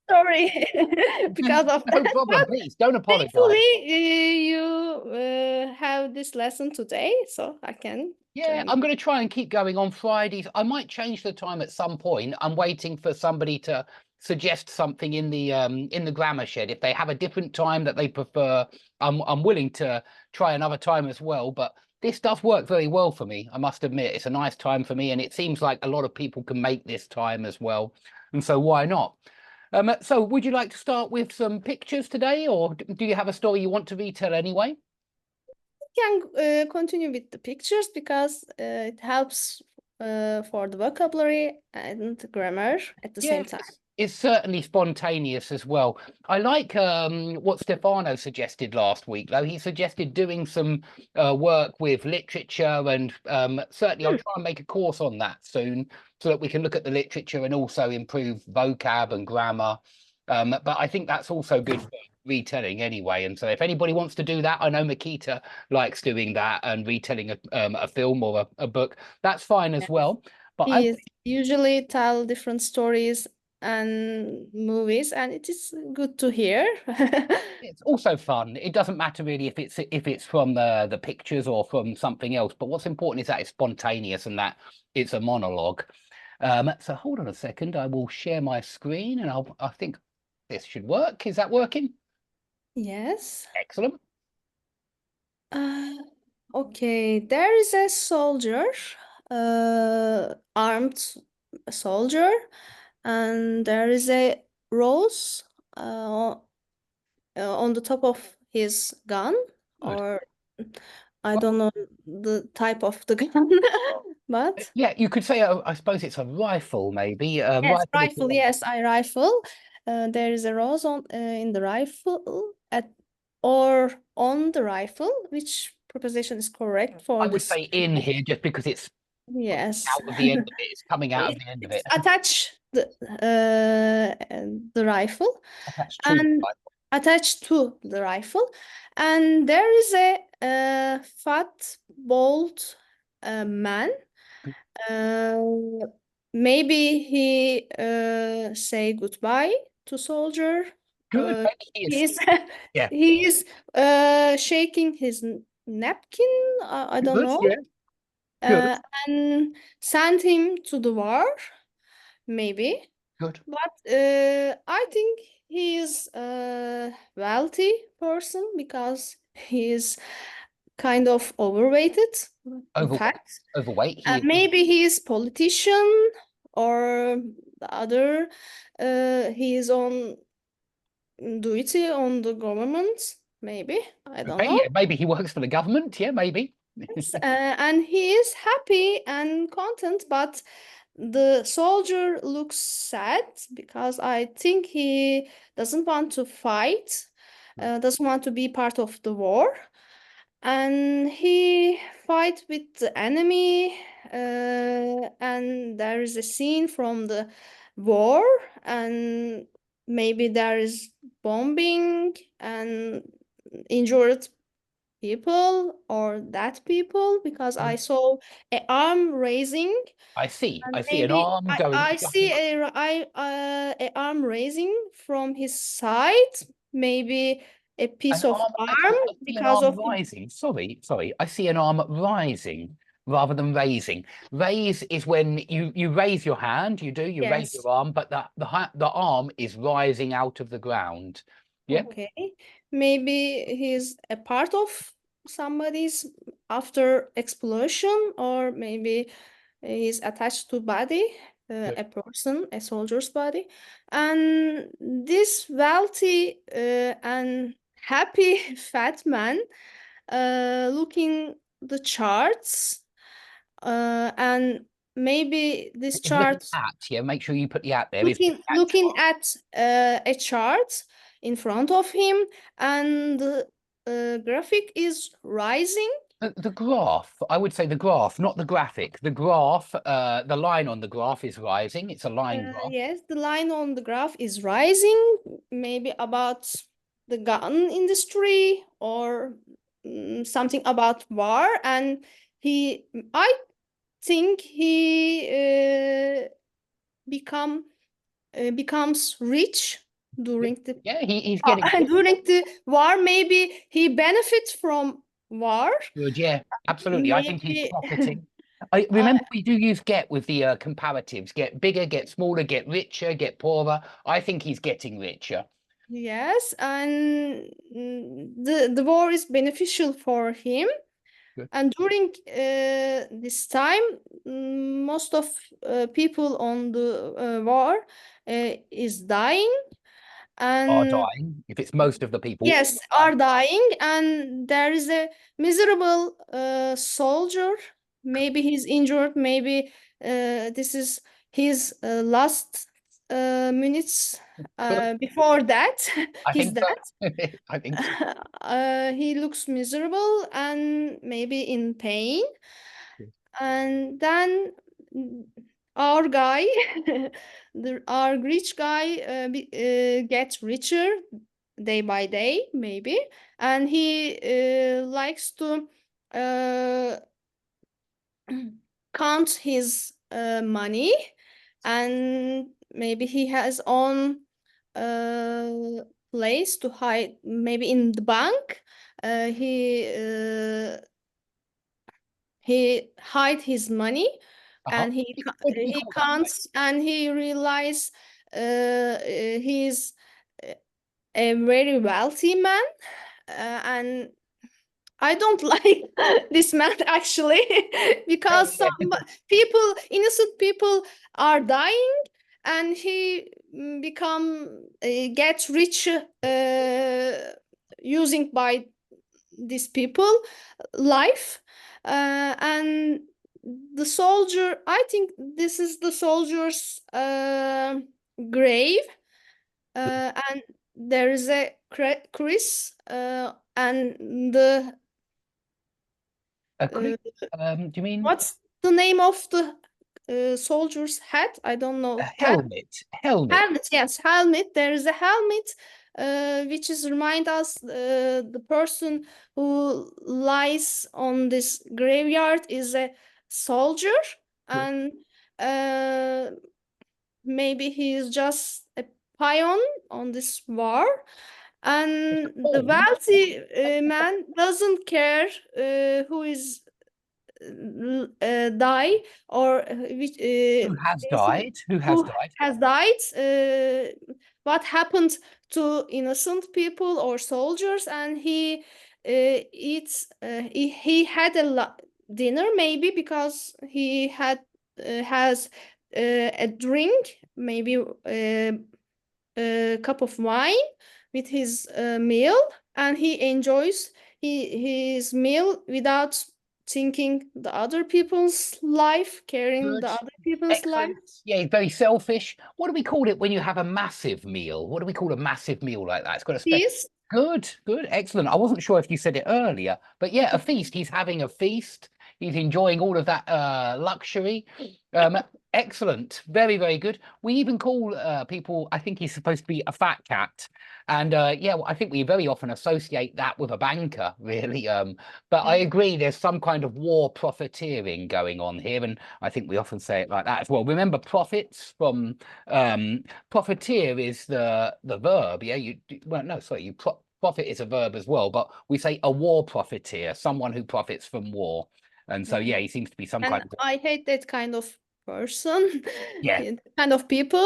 Sorry because of No that. problem. Please don't apologize. Thankfully, you have this lesson today, so I can Yeah, join. I'm going to try and keep going on Fridays. I might change the time at some point. I'm waiting for somebody to suggest something in the grammar shed. If they have a different time that they prefer, I'm willing to try another time as well. But this does work very well for me, I must admit. It's a nice time for me, and it seems like a lot of people can make this time as well. And so why not? So would you like to start with some pictures today, or do you have a story you want to retell anyway? Can continue with the pictures because it helps for the vocabulary and grammar at the Yeah, same time. it's certainly spontaneous as well. I like what Stefano suggested last week, though. He suggested doing some work with literature, and certainly I'll Hmm. try and make a course on that soon so that we can look at the literature and also improve vocab and grammar. But I think that's also good for retelling anyway. And so if anybody wants to do that, I know Makita likes doing that and retelling a film or a book. That's fine as Yes. well. But I He usually tell different stories and movies, and it is good to hear. It's also fun. It doesn't matter really if it's from the pictures or from something else. But what's important is that it's spontaneous and that it's a monologue. So hold on a second. I will share my screen, and I think this should work. Is that working? Yes. Excellent. Uh, okay, there is a soldier, armed soldier, and there is a rose on the top of his gun, Good. or I Well, don't know the type of the gun, but yeah, you could say I suppose it's a rifle, maybe. yes, Rifle is the rifle. one. Yes, I rifle. There is a rose on in the rifle at or on the rifle. Which preposition is correct I for would this? say in here just because it's Yes. out of the end of it. It's coming out of It, the end of it's it. attached the rifle Attached to the and rifle. attached to the rifle, and there is a fat bald man. Uh, Maybe he say goodbye to soldier. Good. Uh, Maybe he is. he's Yeah. he is shaking his napkin. I don't Good. know. Yeah. Good. Uh, and send him to the war, maybe. Good. But I think he is a wealthy person because he is kind of overweighted, in Overweight. fact. Overweight. And He is. maybe he is politician or the other. He is on duty on the government, maybe. I don't Okay. know. Yeah. Maybe he works for the government. Yeah. Maybe. Yes, and he is happy and content, but the soldier looks sad because I think he doesn't want to fight, doesn't want to be part of the war, and he fight with the enemy, and there is a scene from the war, and maybe there is bombing and injured people or that people because I saw a arm raising, I see. and I see an maybe arm I, going. I see a arm raising from his side, maybe a An piece of arm. arm Actually, I see an because arm of rising. Sorry. Sorry. I see an arm rising rather than raising. Raise is when you raise your hand. You do. You raise yes. your arm, but the arm is rising out of the ground. Yeah. Okay, maybe he's a part of somebody's after explosion, or maybe he's attached to body, Good. a person, a soldier's body. And this wealthy and happy fat man looking the charts, and maybe this Is looking chart at. Yeah. Make sure you put the at there. Is looking at a chart in front of him, and the graphic is rising. the graph, I would say the graph, not the graphic. The graph, the line on the graph is rising. It's a line graph. Yes, the line on the graph is rising, maybe about the gun industry or something about war. And I think he become becomes rich during the Yeah, he's getting during the war. Maybe he benefits from war. good. Yeah, absolutely. I think he's Maybe profiting. I remember we do use get with the comparatives. Get bigger, get smaller, get richer, get poorer. I think he's getting richer. yes, and the war is beneficial for him. Good. And during this time, most of people on the war is dying, Are and dying. If it's most of the people, yes, dying. are dying, and there is a miserable soldier. Maybe he's injured. Maybe this is his last minutes Good. before that. I He's think so. dead. I think so. He looks miserable and maybe in pain. And then our guy, our rich guy, gets richer day by day, maybe, and he likes to uh, count his money, and maybe he has own uh, place to hide, maybe in the bank. He hide his money, Uh-huh. and What do we he call that, mate? counts, and he realize he's a very wealthy man, and I don't like this man actually, No, because yeah, some people, innocent people, are dying, and he become gets rich using by these people life, and the soldier. I think this is the soldier's grave, and there is a Chris, and the a uh, quick. Do you mean what's the name of the soldier's hat? I don't a know. helmet? Helmet. Helmet, yes, helmet. There is a helmet, which is remind us the person who lies on this graveyard is a soldier, Good. and uh, maybe he is just a peon on this war. It's a And the pawn. wealthy man doesn't care who is die, or which Who has died? Who has who died? has died, what happened to innocent people or soldiers, and he eats he had a dinner, maybe because he had has a drink, maybe a cup of wine with his meal, and he enjoys his meal without thinking the other people's life, caring Good. the other people's life. Excellent. Yeah, he's very selfish. What do we call it when you have a massive meal? What do we call a massive meal like that? It's got a special. Peace. Good, good, excellent. I wasn't sure if you said it earlier, but yeah, a feast. He's having a feast. He's enjoying all of that luxury. Um, Excellent. Very, very good. We even call people, I think he's supposed to be a fat cat. And yeah, well, I think we very often associate that with a banker, really. But I Yeah. agree, there's some kind of war profiteering going on here. And I think we often say it like that as well. Remember, profits from profiteer is the verb. Yeah, well, no, sorry, profit is a verb as well, but we say a war profiteer, someone who profits from war. And so, Yeah. yeah, he seems to be some And kind of, I hate that kind of person, yeah. kind of people.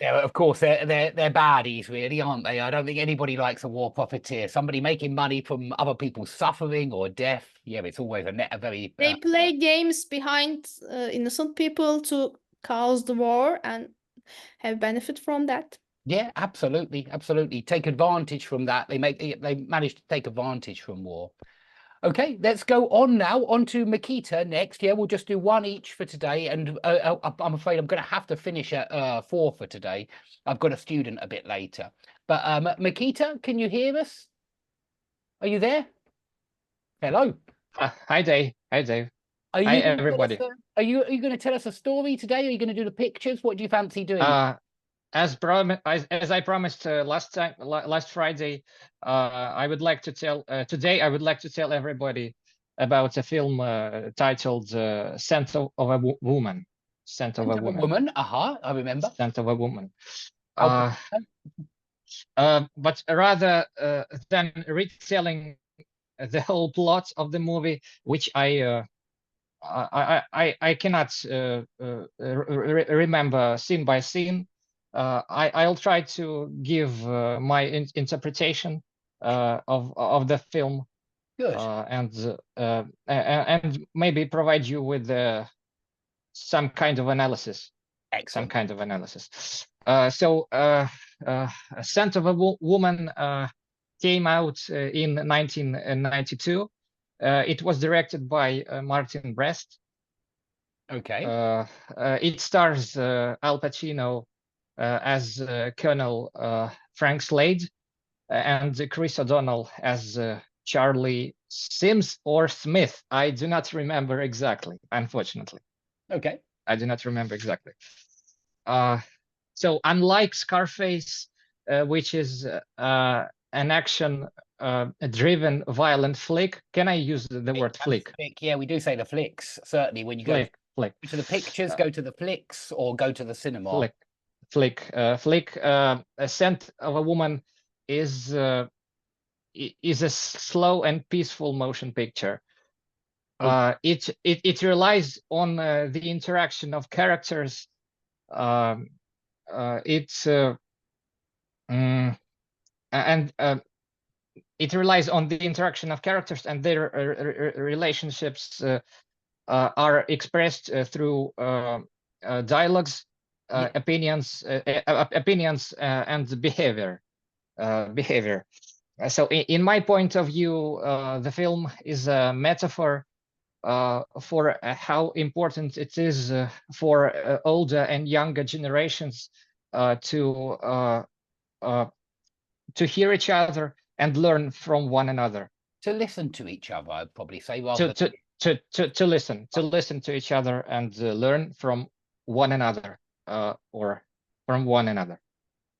Yeah, of course, they're baddies, really, aren't they? I don't think anybody likes a war profiteer. Somebody making money from other people's suffering or death. Yeah, it's always a very They play games behind innocent people to cause the war and have benefit from that. yeah, absolutely, absolutely. Take advantage from that. They manage to take advantage from war. Okay, let's go on now. On to Makita next. Yeah, we'll just do one each for today. And I'm afraid I'm going to have to finish at 4 for today. I've got a student a bit later. But Makita, can you hear us? Are you there? Hello. Hi, Dave. Hi, Dave. Are Hi, you going to tell us everybody. are you going to tell us a story today? Are you going to do the pictures? What do you fancy doing? As I promised last Friday, I would like to tell today. I would like to tell everybody about a film titled "Scent of a Woman." Scent of Scent a of a Woman. Woman. I remember. Scent of a Woman. Okay. But rather than retelling the whole plot of the movie, which I cannot remember scene by scene, I'll try to give my interpretation of the film, Good. and maybe provide you with some kind of analysis. Excellent. Some kind of analysis. So, Scent of a Woman came out in 1992. It was directed by Martin Brest. Okay. It stars Al Pacino as Colonel Frank Slade, and Chris O'Donnell as Charlie Sims or Smith. I do not remember exactly, unfortunately. Okay. I do not remember exactly. So unlike Scarface, which is an action-driven violent flick, can I use the word flick? Yeah, we do say the flicks, certainly. When you Flick, go to the pictures, go to the flicks, or go to the cinema. Flick. A Scent of a Woman is a slow and peaceful motion picture. It relies on the interaction of characters. It relies on the interaction of characters, and their relationships are expressed through dialogues, opinions, and behavior. So, in my point of view, the film is a metaphor for how important it is for older and younger generations to hear each other and learn from one another. To listen to each other, I'd probably say, rather to listen to each other and learn from one another, or from one another.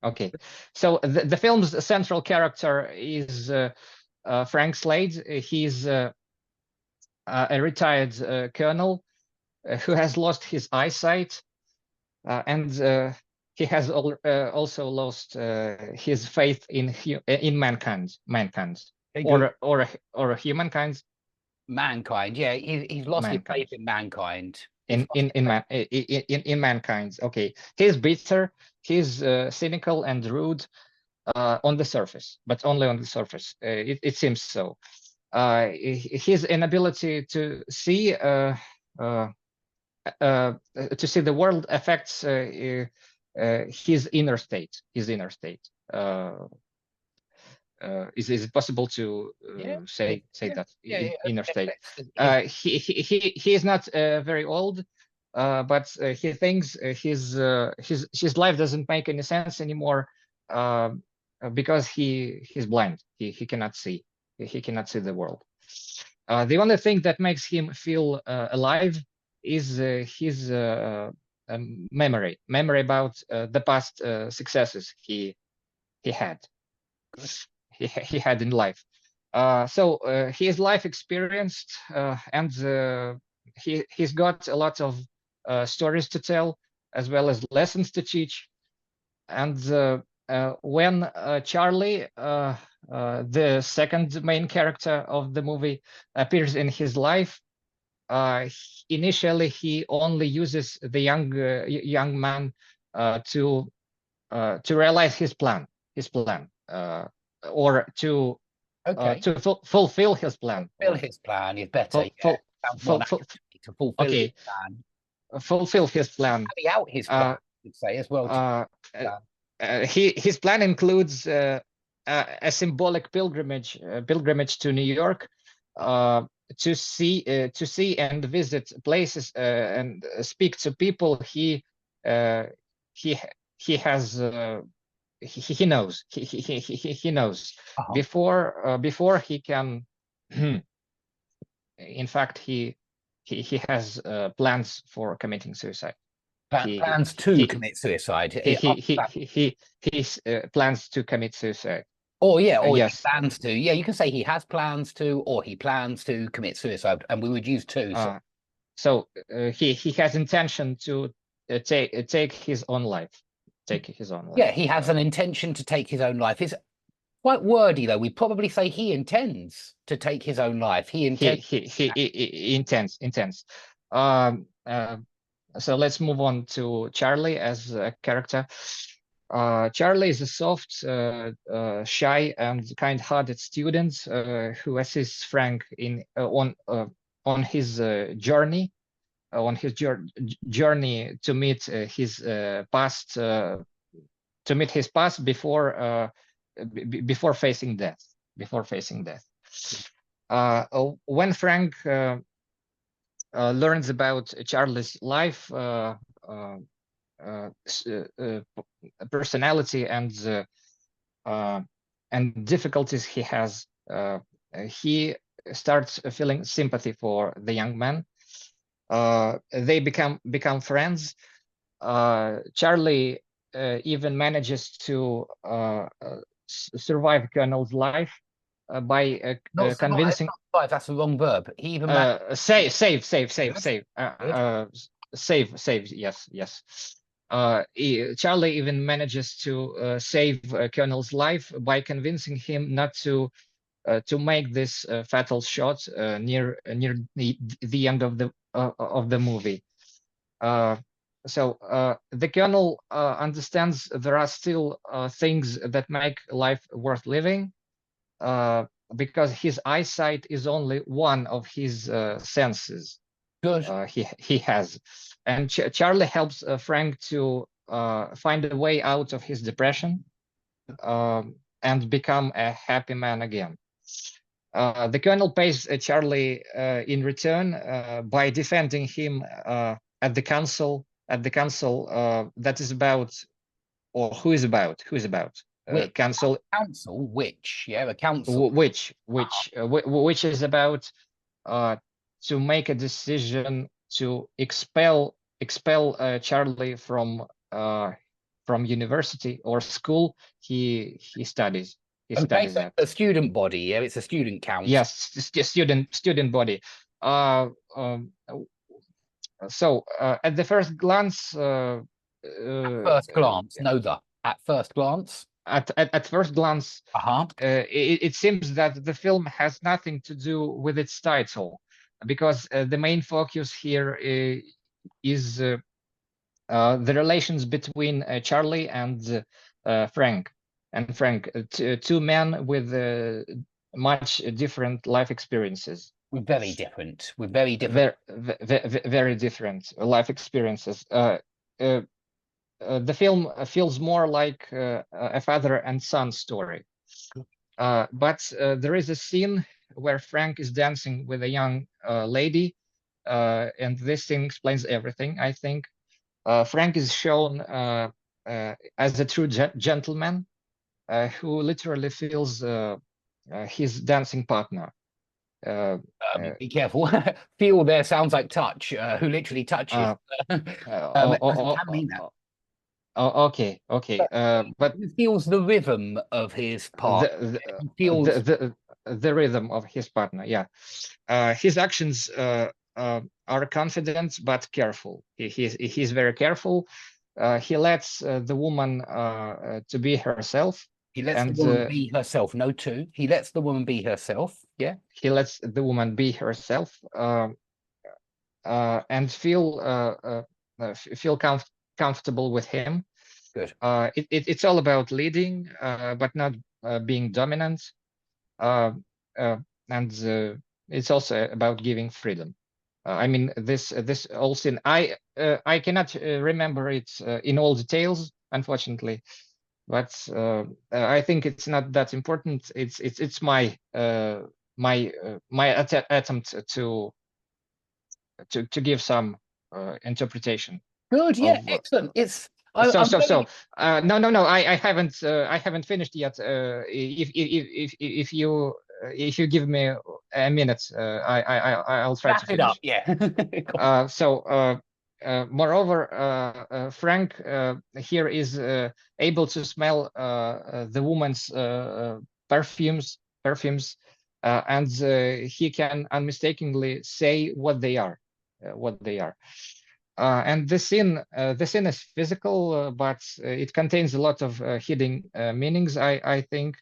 Okay, so the film's central character is Frank Slade. He's a retired colonel who has lost his eyesight, and he has also lost his faith in mankind, or humankind. Mankind, yeah, he's lost his faith in mankind. In mankind. Okay, he's bitter, he's cynical and rude on the surface, but only on the surface. It seems so. His inability to see the world affects his inner state. Is it possible to say that? Inner state. He is not very old, but he thinks his life doesn't make any sense anymore, because he's blind. He cannot see. He cannot see the world. The only thing that makes him feel alive is his memory about the past successes he had. He had in life. So his life experienced, and he's got a lot of stories to tell, as well as lessons to teach. And when Charlie, the second main character of the movie, appears in his life, initially he only uses the young man to realize his plan, or to fulfill his plan. Fulfill his plan is better. To fulfill his plan. Fulfill his plan. Carry out his plan, I would say, as well. His plan includes a symbolic pilgrimage to New York, to see and visit places and speak to people he knows. He knows before he can. In fact, he has plans for committing suicide. Plans to commit suicide. He plans to commit suicide. Or yes. Yes. He plans to. Yeah, you can say he has plans to, or he plans to commit suicide, and we would use to. So he has intention to take his own life. Yeah, he has an intention to take his own life. It's quite wordy, though. We probably say he intends to take his own life. He intends. He intends. So let's move on to Charlie as a character. Charlie is a soft, shy, and kind-hearted student who assists Frank in on his journey. On his journey to meet his past, before facing death. When Frank learns about Charlie's life, personality, and difficulties he has, he starts feeling sympathy for the young man. They become friends. Charlie even manages to survive Colonel's life by convincing. That's the wrong verb. He even save. Save. Yes. Charlie even manages to save Colonel's life by convincing him not to make this fatal shot near the end of the movie. So the Colonel understands there are still things that make life worth living, because his eyesight is only one of his senses. Good. He has, and Charlie helps Frank to find a way out of his depression and become a happy man again. The Colonel pays Charlie in return by defending him at the council. That is about, or who is about? Council. Which? Yeah, the council. Which is about to make a decision to expel Charlie from university or school he studies. Studies at a student body. Yeah, it's a student council. Yes, student body. So at the first glance, at first glance, it seems that the film has nothing to do with its title, because the main focus here is the relations between Charlie and Frank. Two men with much different life experiences. Very different life experiences. The film feels more like a father and son story. But there is a scene where Frank is dancing with a young lady, and this scene explains everything, I think. Frank is shown as a true gentleman who literally feels his dancing partner. Be careful. Feel there sounds like touch. Who literally touches. Okay. But he feels the rhythm of his partner. Feels the rhythm of his partner. Yeah. His actions are confident but careful. He's very careful. He lets the woman to be herself. He lets the woman be herself. No, two. He lets the woman be herself. Yeah. He lets the woman be herself and feel comfortable with him. Good. It's all about leading, but not being dominant. And it's also about giving freedom. I mean, this whole scene, I cannot remember it in all details, unfortunately, but I think it's not that important. It's my attempt to give some interpretation. Good, yeah, excellent. It's no. I haven't finished yet. If you give me a minute, I'll try to finish. Wrap it up. Yeah. Moreover, Frank here is able to smell the woman's perfumes, and he can unmistakably say what they are. what they are. And the sin is physical, but it contains a lot of hidden meanings. I think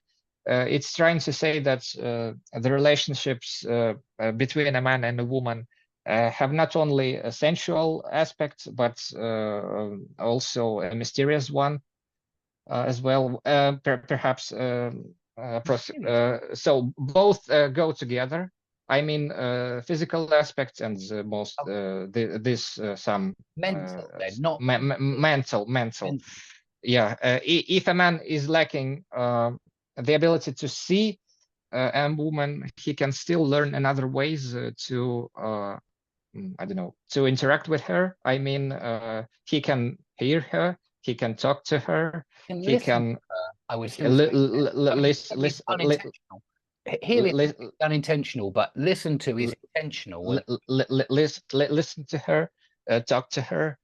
it's trying to say that the relationships between a man and a woman have not only a sensual aspect, but also a mysterious one as well. Perhaps so both go together. I mean, physical aspects and most some mental, then, not mental. Yeah, if a man is lacking the ability to see a woman, he can still learn another ways to I don't know, to interact with her. I mean, he can hear her, he can talk to her, he can. I would still listen. Unintentional. Hear is unintentional, but listen to is intentional. Listen to her, talk to her,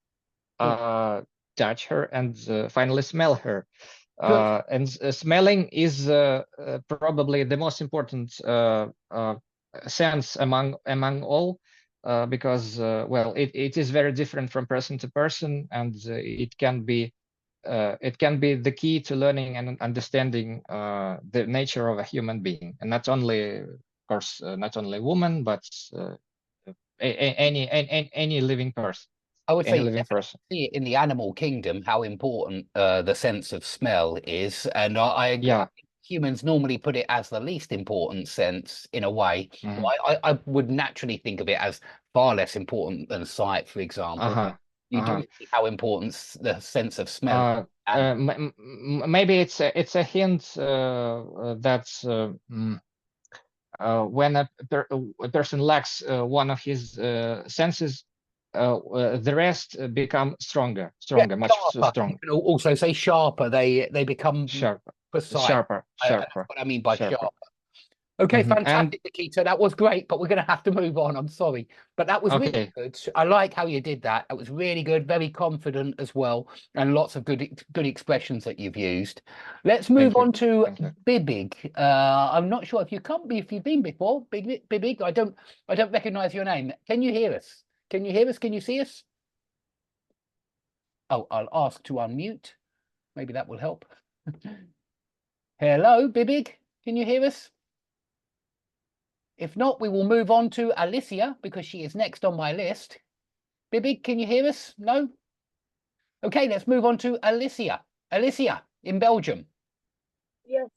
touch her, and finally smell her. And smelling is probably the most important sense among all, because well, it is very different from person to person, and it can be the key to learning and understanding the nature of a human being, and not only, of course, not only a woman, but any living person. I would say see it in the animal kingdom how important the sense of smell is, and I humans normally put it as the least important sense in a way. Mm-hmm. I would naturally think of it as far less important than sight, for example. You do see how important the sense of smell. Maybe it's a hint that when a person lacks one of his senses, the rest become stronger, much stronger. You can also say sharper. They become sharper. Precise. Sharper. That's what I mean by sharper. Okay, fantastic, Nikita. That was great, but we're going to have to move on. I'm sorry, but that was really good. I like how you did that. That was really good, very confident as well, and lots of good expressions that you've used. Let's move on to Bibig. I'm not sure if you've been before. Bibig. I don't recognize your name. Can you hear us? Can you hear us? Can you see us? Oh, I'll ask to unmute. Maybe that will help. Hello, Bibig. Can you hear us? If not, we will move on to Alicia because she is next on my list. Bibig, can you hear us? No? Okay, let's move on to Alicia. Alicia in Belgium. Yes.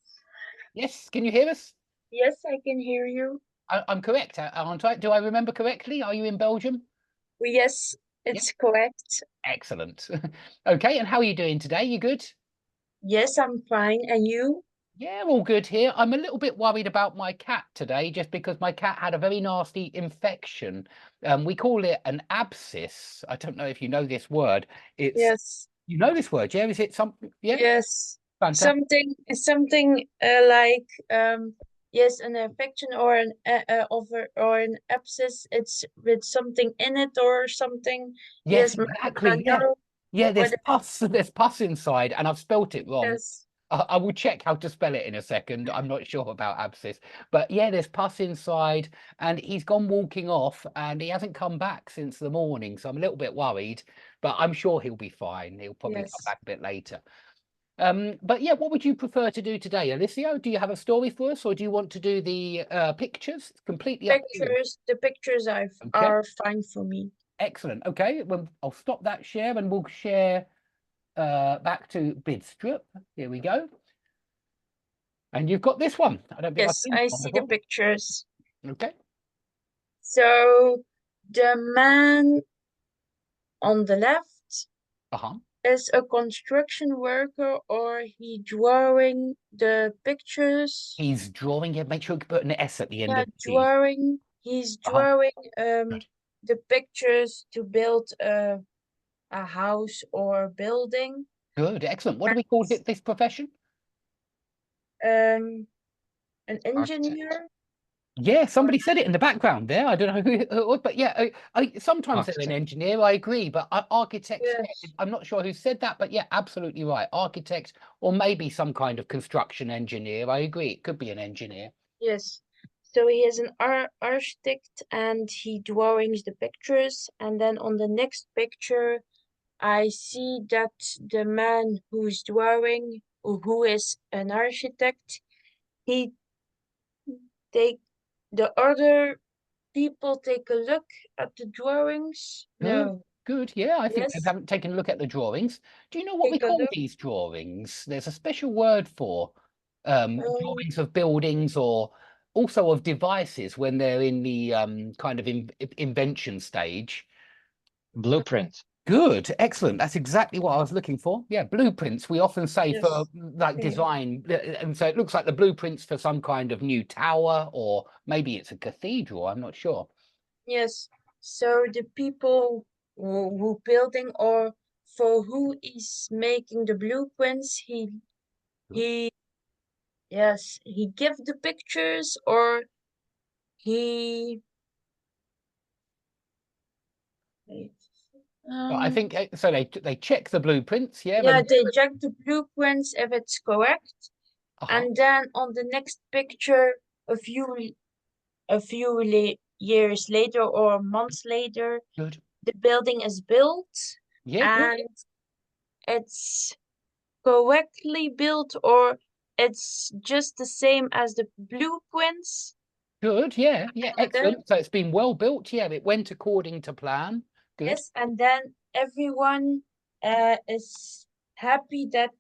Yes, can you hear us? Yes, I can hear you. I'm correct, aren't I? Do I remember correctly? Are you in Belgium? Yes, it's correct. Excellent. Okay, and how are you doing today? You good? Yes, I'm fine. And you? Yeah, all good here. I'm a little bit worried about my cat today, just because my cat had a very nasty infection. We call it an abscess. I don't know if you know this word. It's You know this word, yeah? Is it something? Yeah. Yes. Fantastic. Something like yes, an infection or an abscess. It's with something in it or something. Yes, exactly. Yeah, there's pus. There's pus inside, and I've spelt it wrong. Yes. I will check how to spell it in a second. I'm not sure about abscess, but yeah, there's pus inside, and he's gone walking off, and he hasn't come back since the morning. So I'm a little bit worried, but I'm sure he'll be fine. He'll probably come back a bit later. But yeah, what would you prefer to do today, Alicia? Do you have a story for us, or do you want to do the pictures? It's completely up to you. The pictures are fine for me. Excellent. Okay, well, I'll stop that share, and we'll share back to Bidstrup. Here we go. And you've got this one. I don't think I see the pictures. Okay. So the man on the left is a construction worker, or he drawing the pictures. He's drawing it. Make sure you put an S at the end of the drawing. He's drawing the pictures to build a house or building. Good, excellent. What do we call this profession? An engineer. Yeah, somebody said it in the background there. I don't know who it was, but yeah, I sometimes say an engineer. I agree, but architect. I'm not sure who said that, but yeah, absolutely right. Architect, or maybe some kind of construction engineer. I agree. It could be an engineer. Yes. So he is an architect and he drawings the pictures. And then on the next picture, I see that the man who's drawing, or who is an architect, he the other people take a look at the drawings. No. Good. Yeah, I think they Yes. haven't taken a look at the drawings. Do you know what we Take a call look. these drawings? There's a special word for drawings of buildings or also of devices when they're in the kind of invention stage. Blueprint. Good, excellent. That's exactly what I was looking for. Yeah, blueprints. We often say for Yes. like Yeah. design, and so it looks like the blueprints for some kind of new tower, or maybe it's a cathedral. I'm not sure. Yes. So the people who building or for who is making the blueprints, he yes, he give the pictures or he But I think so. They check the blueprints. Yeah. yeah, And, they check the blueprints if it's correct. And then on the next picture, a few years later or months later, good. the building is built Yeah. and it's correctly built or it's just the same as the blueprints. Good. Yeah. Yeah. And then- Excellent. So it's been well built. Yeah. It went according to plan. Good. Yes, and then everyone is happy that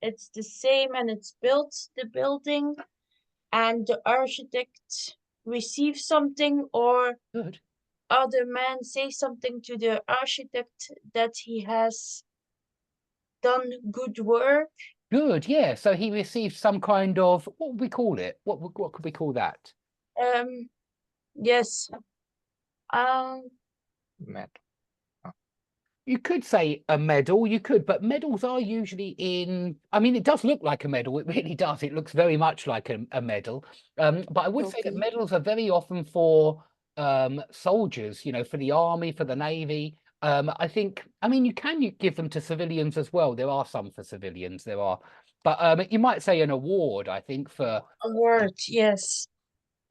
it's the same and it's built the building and the architect receives something or Good. other man say something to the architect that he has done good work. Good. Yeah. So he received some kind of, what would we call it? What could we call that? Yes. Mad. You could say a medal, you could, but medals are usually in, I mean, it does look like a medal. It really does. It looks very much like a medal. But I would say that Okay. medals are very often for soldiers, you know, for the army, for the navy. I think, I mean, you give them to civilians as well. There are some for civilians, there are. But you might say an award, I think, for Award, yes.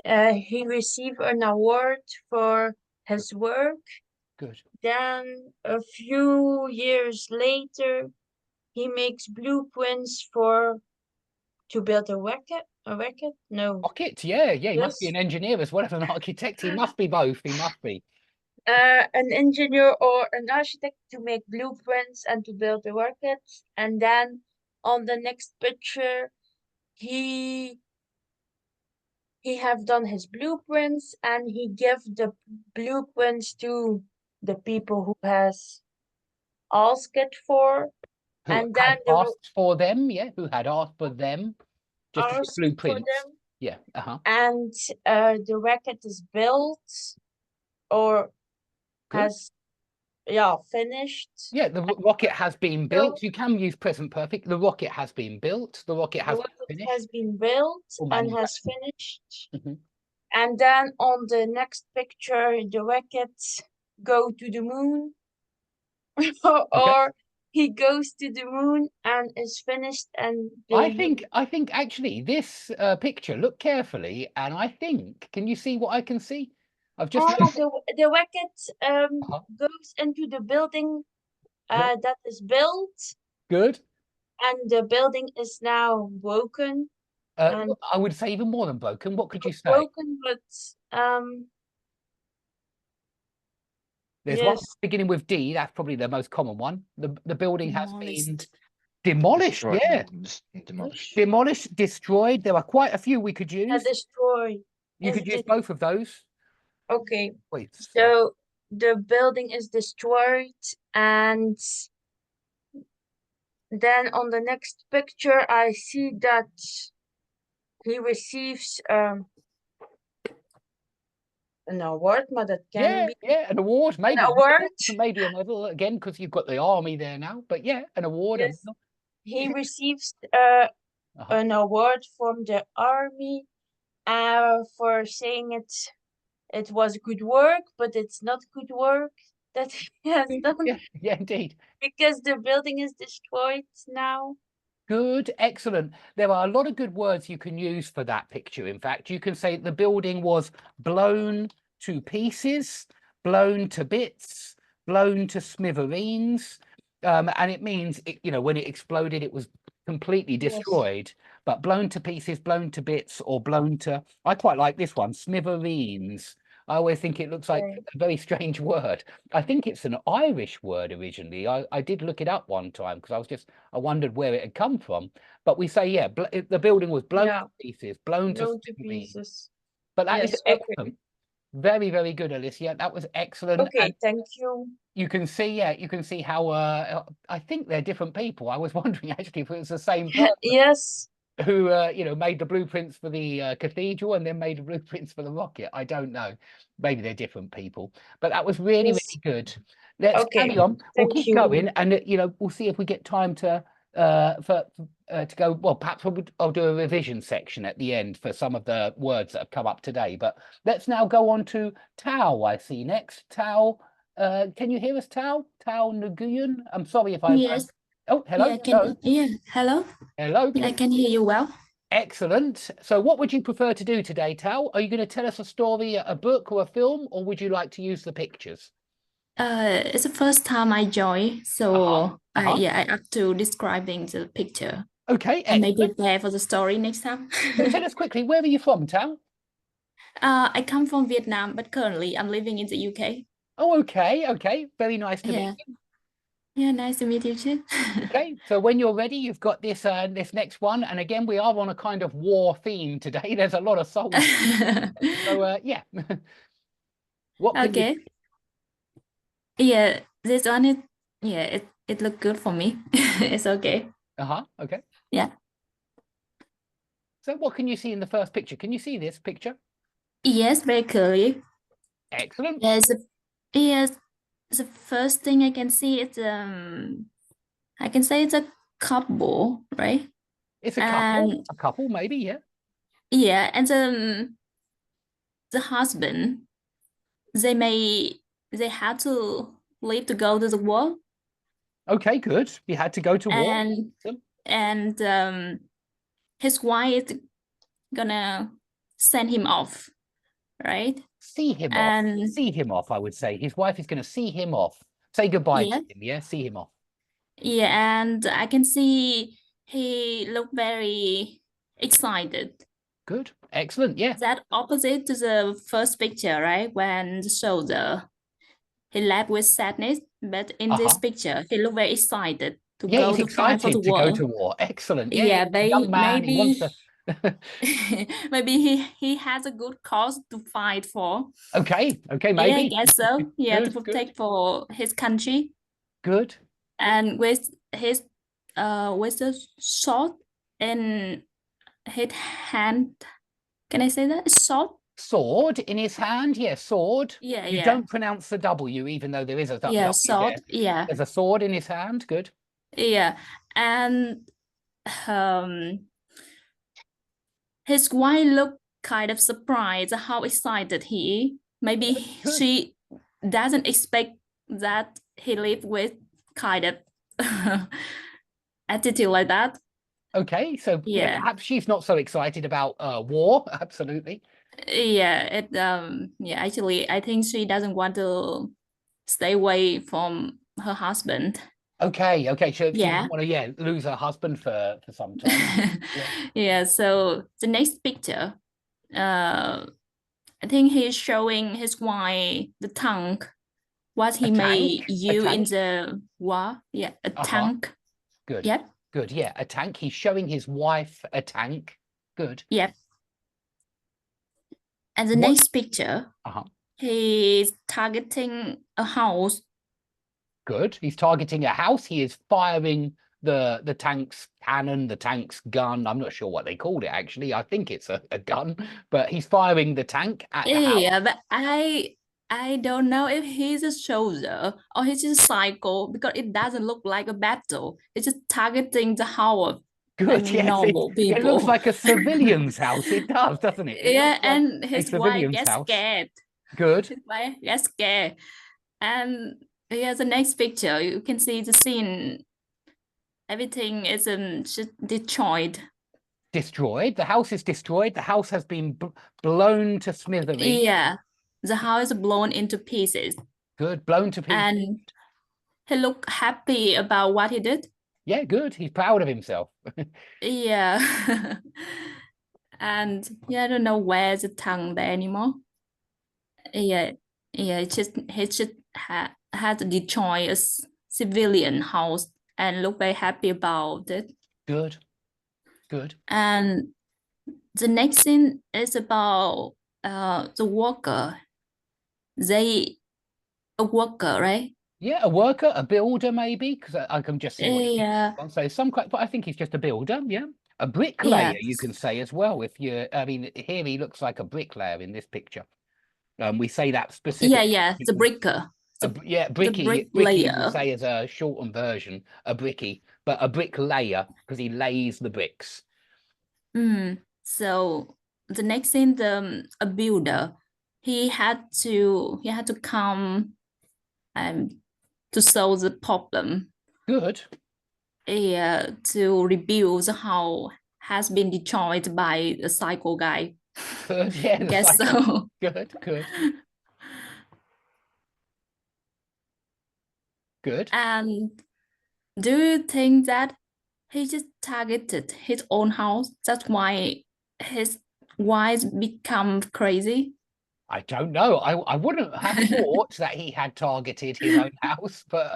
He received an award for his work. good. Then a few years later, he makes blueprints to build a rocket. A rocket? No. Rocket, yeah, he must be Yes. an engineer as well as an architect. He must be both. He must be. An engineer or an architect to make blueprints and to build the rocket. And then on the next picture, he have done his blueprints and he give the blueprints to the people who has asked it for. Who And had then asked for them, yeah, who had asked for them, just to asked get for blueprints. them. Yeah, And the rocket is built or good. has finished. Yeah, the rocket has been built. You can use present perfect. The rocket has been built. The rocket has been finished. Has been built Or and has finished. Mhm. And then on the next picture, the rocket go to the moon, or he goes to the moon and is finished. And I think actually this picture, look carefully, and I think, can you see what I can see? I've just the rocket goes into the building that is built. Good. And the building is now broken. I would say even more than broken. What could you say? Broken, but there's one beginning with D. That's probably the most common one. The building has been demolished. Destroyed. Yeah, demolished, destroyed. There are quite a few we could use. Destroyed. You could use both of those. Okay. Wait. So the building is destroyed, and then on the next picture, I see that he receives an award, but that can be an award, maybe an award, maybe a medal again, because you've got the army there now. But yeah, an award. Yes. He receives an award from the army for saying it was good work, but it's not good work that he has done. Yeah, indeed. Because the building is destroyed now. Good, excellent. There are a lot of good words you can use for that picture. In fact, you can say the building was blown to pieces, blown to bits, blown to smithereens. And it means, when it exploded, it was completely Yes. destroyed. But blown to pieces, blown to bits, or blown to, I quite like this one, smithereens. I always think it looks like Okay. a very strange word. I think it's an Irish word originally. I did look it up one time because I wondered where it had come from. But we say, yeah, the building was blown Yeah. to pieces, blown to Blown to smithereens. pieces. But that is Yes, okay. excellent. Very, very good, Alicia. That was excellent. Okay, And thank you. you can see how I think they're different people. I was wondering actually if it was the same person Yes. who made the blueprints for the cathedral and then made the blueprints for the rocket. I don't know. Maybe they're different people. But that was really, Yes. really good. Let's Okay, carry on. We'll thank keep you. going, and we'll see if we get time to go. Well, perhaps I'll do a revision section at the end for some of the words that have come up today. But let's now go on to Tao. I see next. Tao, can you hear us, Tao? Tao Nguyen. I'm sorry if I. Yes. Oh, hello. Yeah, hello. Hello. Yeah, I can hear you well. Excellent. So what would you prefer to do today, Tao? Are you going to tell us a story, a book or a film, or would you like to use the pictures? It's the first time I join, so Uh-huh. I have to describing the picture Okay, and maybe excellent. prepare for the story next time. So tell us quickly, where are you from, Tao? I come from Vietnam, but currently I'm living in the UK. Oh, okay. Very nice to meet you. Yeah, nice to meet you too. Okay, so when you're ready, you've got this this next one. And again, we are on a kind of war theme today. There's a lot of soldiers. So yeah. What can Okay. Yeah, this one is it looked good for me. It's okay. Okay. Yeah. So what can you see in the first picture? Can you see this picture? Yes, very clearly. Excellent. Yes, the first thing I can see is I can say it's a couple, right? It's a couple. And A couple, maybe, yeah. yeah, and the husband, they had to leave to go to the war, Okay, good. He had to go to war. and his wife is gonna send him off, right? See him off, I would say. His wife is going to see him off. Say goodbye to him, yeah? See him off. Yeah, and I can see he looked very excited. Good. Excellent, yeah. That opposite to the first picture, right? When the soldier, he left with sadness, but in this picture, he looked very excited to Yeah, go he's to fight for the excited to war. go to war. Excellent. Yeah, he's a young man, he wants maybe to... maybe he has a good cause to fight for. Okay, maybe. Yeah, I guess so. Yeah, to Good, protect for his country. Good. And with the sword in his hand. Can I say that? Sword in his hand, yeah, sword. Yeah, You don't pronounce the W, even though there is a W. Yeah, sword. There. Yeah. There's a sword in his hand. Good. Yeah, and his wife looked kind of surprised how excited he is. Maybe she doesn't expect that he lived with kind of attitude like that. Okay, so yeah, perhaps she's not so excited about war. Absolutely. Yeah, actually, I think she doesn't want to stay away from her husband. Okay, so she doesn't want to lose her husband for some time. Yeah, so the next picture, I think he's showing his wife the tank, what he may use in the war. Yeah, a tank. Good. Yep. Good, yeah, a tank. He's showing his wife a tank. Good. Yep. And the next picture, he's targeting a house. Good. He's targeting a house. He is firing the tank's cannon, the tank's gun. I'm not sure what they called it, actually. I think it's a gun, but he's firing the tank at the house. Yeah, but I don't know if he's a soldier or he's just a cycle, because it doesn't look like a battle. It's just targeting the house. Good, yes. Normal people. It looks like a civilian's house. It does, doesn't it? Yeah, and his wife gets scared. Good. His wife gets scared. And yeah, the next picture, you can see the scene. everything is just destroyed. Destroyed. The house is destroyed. The house has been blown to smithereens. Yeah, the house is blown into pieces. Good. Blown to pieces. And he looked happy about what he did. Yeah, good. He's proud of himself. Yeah. And yeah, I don't know where's the tongue there anymore. Yeah, he just had to destroy a civilian house and look very happy about it. Good. Good. And the next scene is about the worker. A worker, right? Yeah, a worker, a builder, maybe, because I can just see what Yeah. so but I think he's just a builder. Yeah, a bricklayer, you can say as well. If you, I mean, here he looks like a bricklayer in this picture. We say that specifically. Yeah, the bricker. Yeah, bricky you can say as a shortened version, a bricky, but a bricklayer because he lays the bricks. So the next scene, a builder, he had to come to solve the problem. Good. Yeah, to rebuild the house has been destroyed by a psycho guy. Good. Yeah, I guess so. Good. Good. And do you think that he just targeted his own house? That's why his wives become crazy? I don't know. I wouldn't have thought that he had targeted his own house, but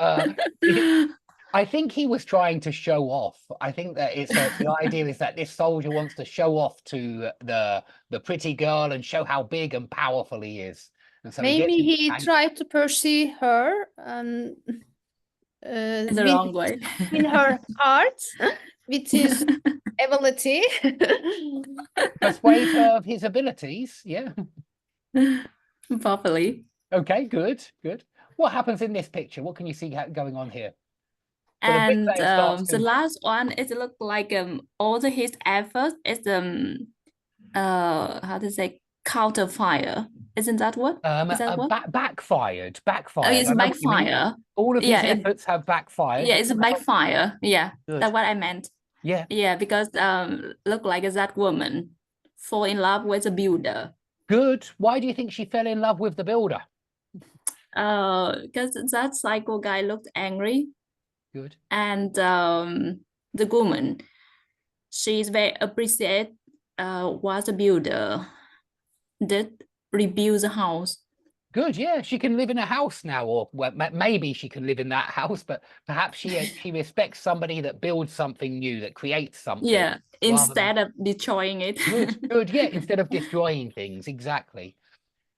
I think he was trying to show off. I think that the idea is that this soldier wants to show off to the pretty girl and show how big and powerful he is. And so maybe he tried to pursue her and the wrong way in her heart with his ability. Persuade her of his abilities. Yeah. Properly. Okay, good. What happens in this picture? What can you see going on here? And the last one, it look like all his efforts is how to say, counter fire. Isn't that what? Is that what? Backfired. Oh, it's backfire. All of his efforts have backfired. Yeah, it's a backfire. Yeah, good. That's what I meant. Yeah. Yeah, because look like that woman fall in love with a builder. Good. Why do you think she fell in love with the builder? Because that psycho guy looked angry. Good. And the woman, she's very appreciate what the builder did, rebuild the house. Good, yeah. She can live in a house now, or well, maybe she can live in that house, but perhaps she respects somebody that builds something new, that creates something. Yeah, instead of destroying it. Good, yeah, instead of destroying things, exactly.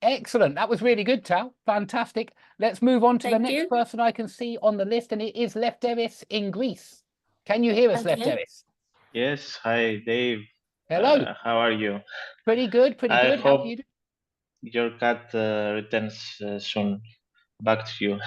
Excellent. That was really good, Tao. Fantastic. Let's move on to the next person I can see on the list, and it is Lefteris in Greece. Can you hear us, Lefteris? Yes. Hi, Dave. Hello. How are you? Pretty good. I hope your cat returns soon back to you.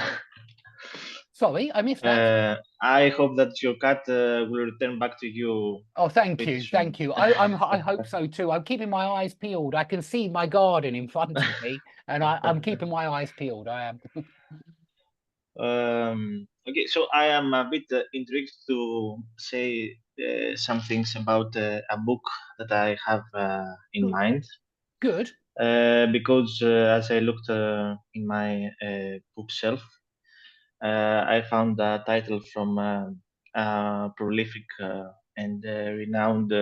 Sorry, I missed that. I hope that your cat will return back to you. Oh, thank you. I hope so too. I'm keeping my eyes peeled. I can see my garden in front of me, and I'm keeping my eyes peeled. I am. Okay, so I am a bit intrigued to say some things about a book that I have in mind. Good. Because as I looked in my bookshelf, I found a title from a prolific and renowned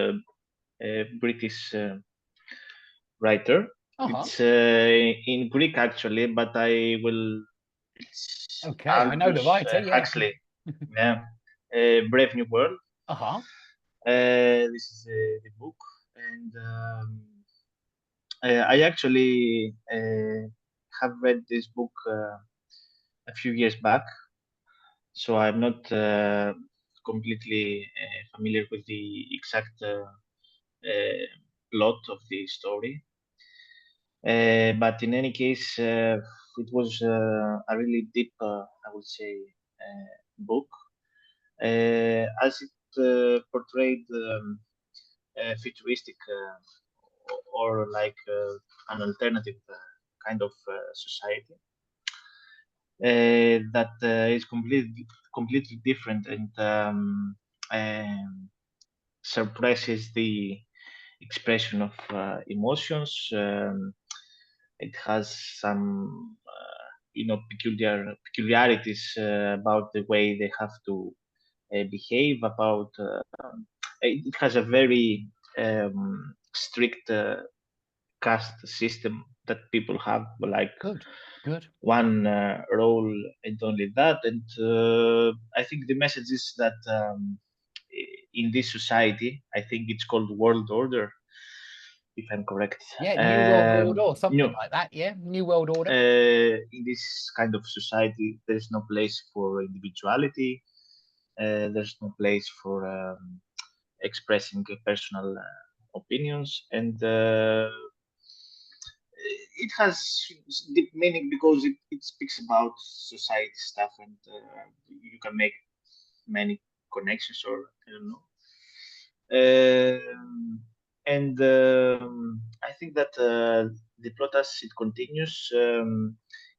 British writer. It's in Greek actually, but I will. Okay, I know the writer. Yeah. Huxley. Yeah, Brave New World. This is the book, and I actually have read this book a few years back, so I'm not completely familiar with the exact plot of the story. But in any case, it was a really deep, I would say, book, as it portrayed futuristic or like an alternative kind of society that is completely different and suppresses the expression of emotions. It has some peculiarities about the way they have to behave. About it has a very strict caste system that people have, like Good. one role and only that. And I think the message is that in this society, I think it's called world order, if I'm correct. Yeah, New World Order or something no, like that. Yeah, New World Order. in this kind of society, there is no place for individuality. There's no place for expressing personal opinions, and it has deep meaning because it speaks about society stuff, and you can make many connections, or I don't know. And I think that the plot, as it continues,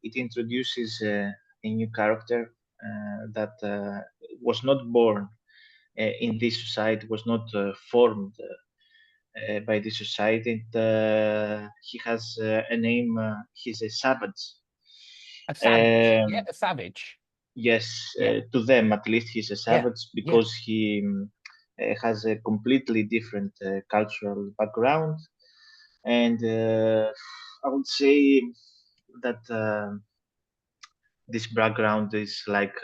it introduces a new character that was not born in this society, was not formed by the society. And he has a name. He's a savage. A savage. Yeah, a savage. Yes, Yeah. to them at least, he's a savage because he has a completely different cultural background, and I would say that this background is like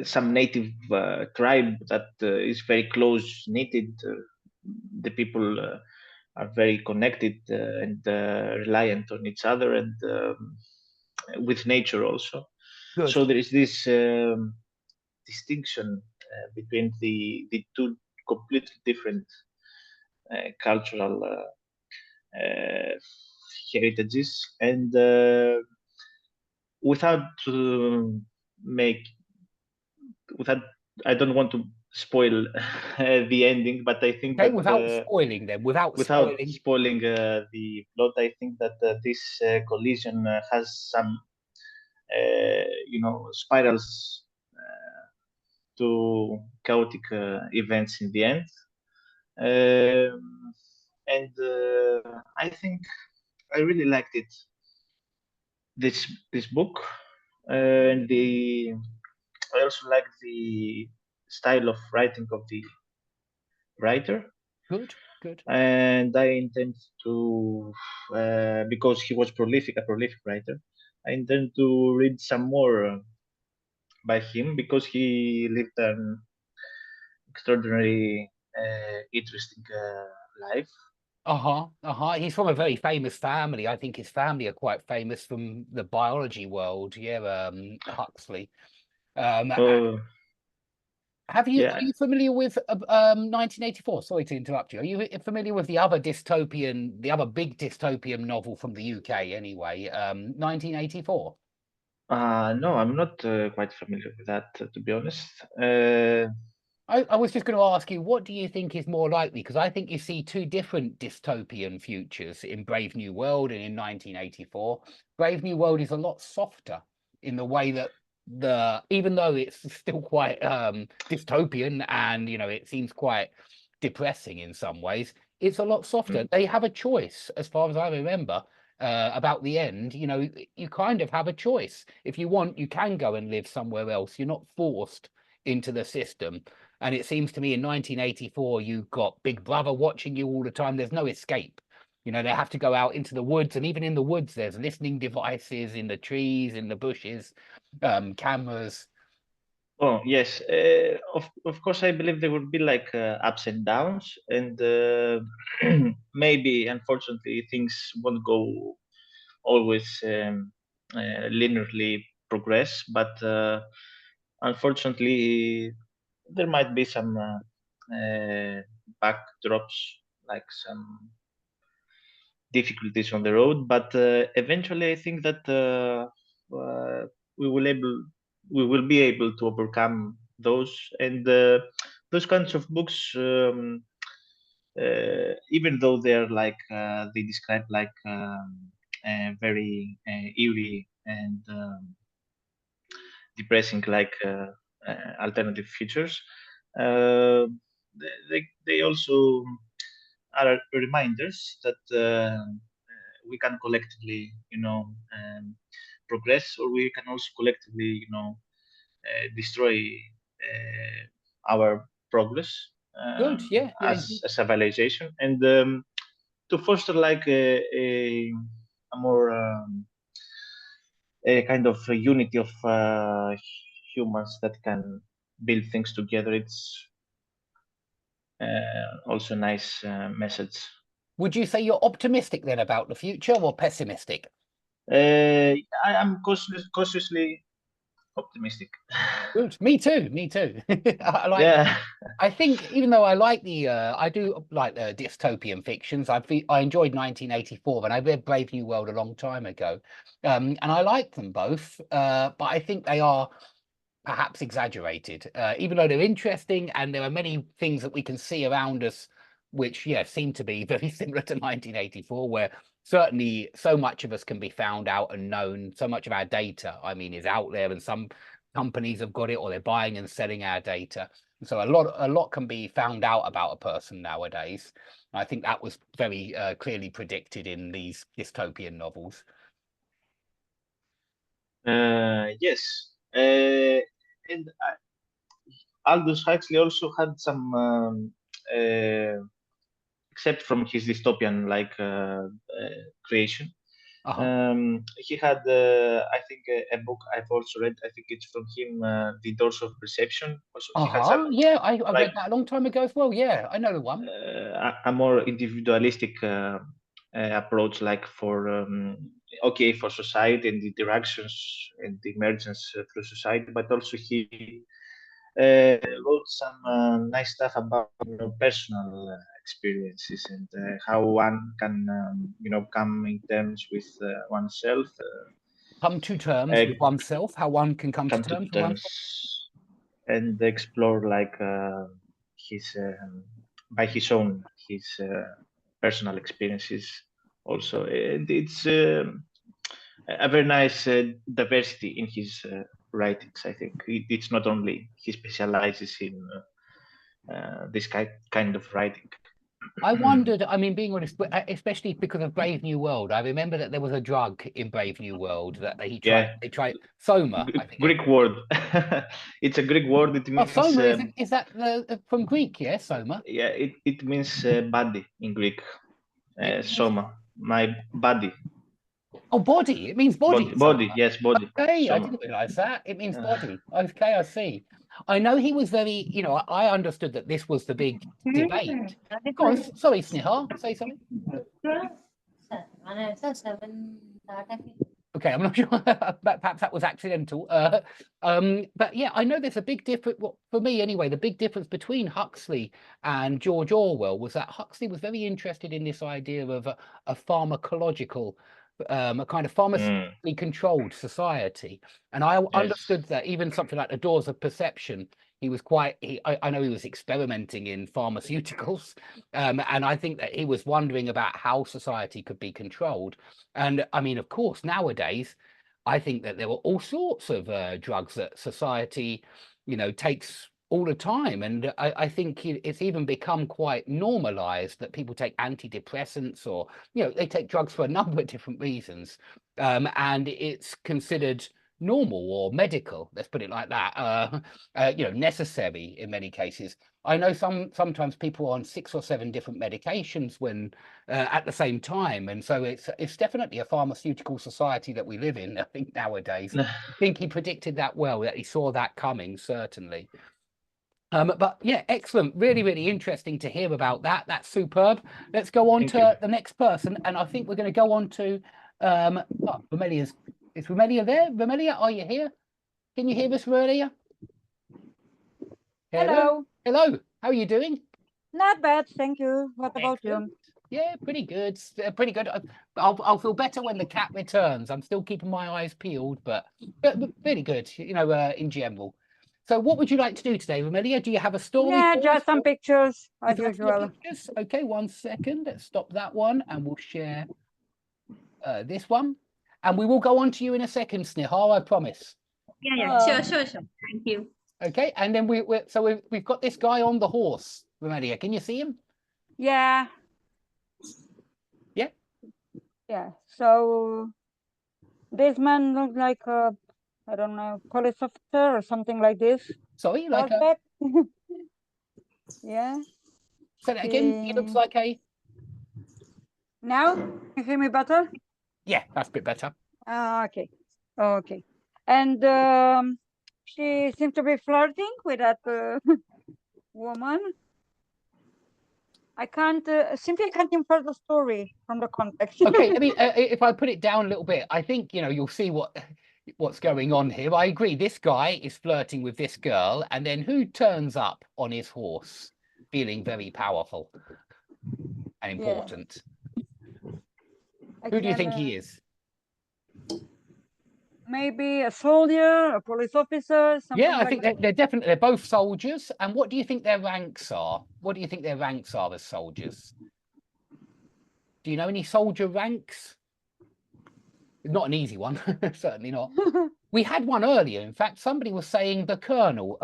some native tribe that is very close knitted. The people are very connected and reliant on each other, and with nature also. Good. So there is this distinction between the two completely different cultural heritages, and without I don't want to spoil the ending, but I think that without spoiling them, without spoiling the plot, I think that this collision has some spirals to chaotic events in the end. And I think I really liked it. This book, and I also like the style of writing of the writer. Good. And I intend to, because he was a prolific writer, I intend to read some more by him, because he lived an extraordinary, interesting life. He's from a very famous family. I think his family are quite famous from the biology world. Yeah, Huxley. Are you familiar with 1984? Sorry to interrupt you. Are you familiar with the other big dystopian novel from the UK anyway, 1984? No, I'm not quite familiar with that, to be honest. I was just going to ask you, what do you think is more likely? Because I think you see two different dystopian futures in Brave New World and in 1984. Brave New World is a lot softer in the way that even though it's still quite dystopian, and it seems quite depressing in some ways, it's a lot softer. They have a choice, as far as I remember, about the end. You kind of have a choice. If you want, you can go and live somewhere else. You're not forced into the system. And it seems to me in 1984, you've got Big Brother watching you all the time. There's no escape. They have to go out into the woods, and even in the woods, there's listening devices in the trees, in the bushes, cameras. Oh, yes. Of course, I believe there will be like ups and downs, and maybe, unfortunately, things won't go always linearly progress, but unfortunately, there might be some backdrops, like some difficulties on the road. But eventually, I think that we will be able to overcome those, and those kinds of books. Even though they're like they describe like very eerie and depressing, like alternative futures. They also are reminders that we can collectively, progress, or we can also collectively, destroy our progress Good, yeah, as a civilization, and to foster like a more a kind of a unity of humans that can build things together. It's also a nice message. Would you say you're optimistic then about the future, or pessimistic? I am cautiously optimistic. Good. Me too. Me too. Yeah. I think even though I like I do like the dystopian fictions. I enjoyed 1984, and I read Brave New World a long time ago, and I like them both. But I think they are perhaps exaggerated, even though they're interesting, and there are many things that we can see around us, which seem to be very similar to 1984, where certainly so much of us can be found out and known. So much of our data, I mean, is out there, and some companies have got it, or they're buying and selling our data. So a lot can be found out about a person nowadays. I think that was very clearly predicted in these dystopian novels. Yes. And Aldous Huxley also had some, except from his dystopian like creation. He had, I think, a book I've also read. I think it's from him, The Doors of Perception. Also, he had some, I read that a long time ago as well. Yeah, I know the one. A more individualistic approach, like for for society and interactions and emergence through society, but also he wrote some nice stuff about personal experiences and how one can come in terms with oneself. Come to terms with oneself, how one can come to terms with oneself. And explore like his by his own personal experiences also. And it's a very nice diversity in his writings. I think it's not only he specializes in this kind of writing. I wondered, I mean, being honest, especially because of Brave New World, I remember that there was a drug in Brave New World that they tried Soma. I think Greek word. It's a Greek word. It means Soma. Is that from Greek? Yeah, Soma. Yeah, it means body in Greek. Soma, my body. Oh, body. It means body. Body, yes, body. Okay, Soma. I didn't realize that. It means body. Okay, I see. I know he was very, I understood that this was the big debate. Go on, sorry, Snehal, say something. Okay, I'm not sure. Perhaps that was accidental. But yeah, I know there's a big difference. Well, for me, anyway, the big difference between Huxley and George Orwell was that Huxley was very interested in this idea of a pharmacological, a kind of pharmaceutically controlled society. And I understood that even something like The Doors of Perception, he was I know he was experimenting in pharmaceuticals. And I think that he was wondering about how society could be controlled. And I mean, of course, nowadays, I think that there were all sorts of drugs that society, takes all the time. And I think it's even become quite normalized that people take antidepressants, or, they take drugs for a number of different reasons. And it's considered normal or medical, let's put it like that, necessary in many cases. I know sometimes people are on 6 or 7 different medications when at the same time, and so it's definitely a pharmaceutical society that we live in, I think, nowadays. I think he predicted that well, that he saw that coming, certainly. But yeah, excellent. Really, really interesting to hear about that. That's superb. Let's go on to the next person, and I think we're going to go on to Romelia's. Is Romelia there? Romelia, are you here? Can you hear us, Romelia? Hello. Hello. How are you doing? Not bad, thank you. What about you? Yeah, pretty good. Pretty good. I'll feel better when the cat returns. I'm still keeping my eyes peeled, but really good, in general. So what would you like to do today, Romelia? Do you have a story? Yeah, just some pictures, as usual. Okay, 1 second. Let's stop that one, and we'll share this one. And we will go on to you in a second, Snehal, I promise. Yeah, sure. Thank you. Okay, and then we've got this guy on the horse, Romelia. Can you see him? Yeah. Yeah. Yeah. So this man looks like a, I don't know, police officer or something like this. Sorry, like a, Horseback. Yeah. say that again. He looks like a. Now, you hear me better? Yeah, that's a bit better. Okay. Okay. And she seems to be flirting with that woman. I can't simply can't infer the story from the context. Okay, I mean, if I put it down a little bit, I think you'll see what's going on here. I agree. This guy is flirting with this girl, and then who turns up on his horse, feeling very powerful and important? Who do you think he is? Maybe a soldier, a police officer, something Yeah, I like think that. they're both soldiers. And what do you think their ranks are? What do you think their ranks are as soldiers? Do you know any soldier ranks? Not an easy one, certainly not. We had one earlier. In fact, somebody was saying a colonel.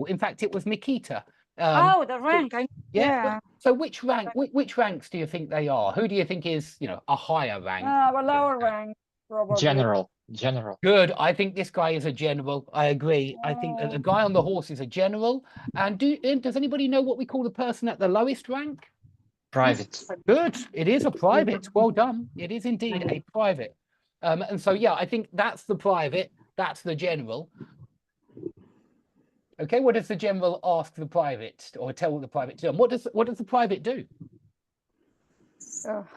In fact, it was Nikita. Oh, the rank. Yeah. So which ranks do you think they are? Who do you think is, a higher rank? A lower rank, probably. General. Good. I think this guy is a general. I agree. I think that the guy on the horse is a general. And does anybody know what we call the person at the lowest rank? Private. Good. It is a private. Well done. It is indeed a private. And so, yeah, I think that's the private. That's the general. Okay, what does the general ask the private or tell the private to do? What does the private do?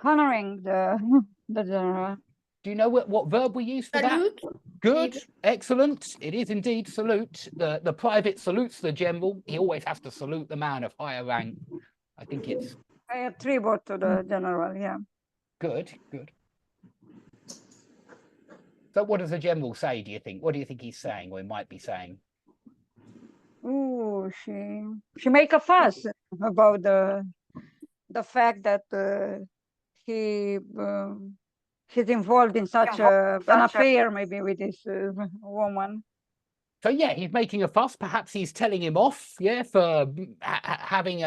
Honoring the general. Do you know what verb we use for Salute. that? Good, excellent. It is indeed salute. The private salutes the general. He always has to salute the man of higher rank. I think it's. I attribute to the general. Yeah. Good. So what does the general say, do you think? What do you think he's saying or he might be saying? Ooh, she make a fuss about the fact that he's involved in such an affair maybe with this woman. So yeah, he's making a fuss. Perhaps he's telling him off, yeah, for having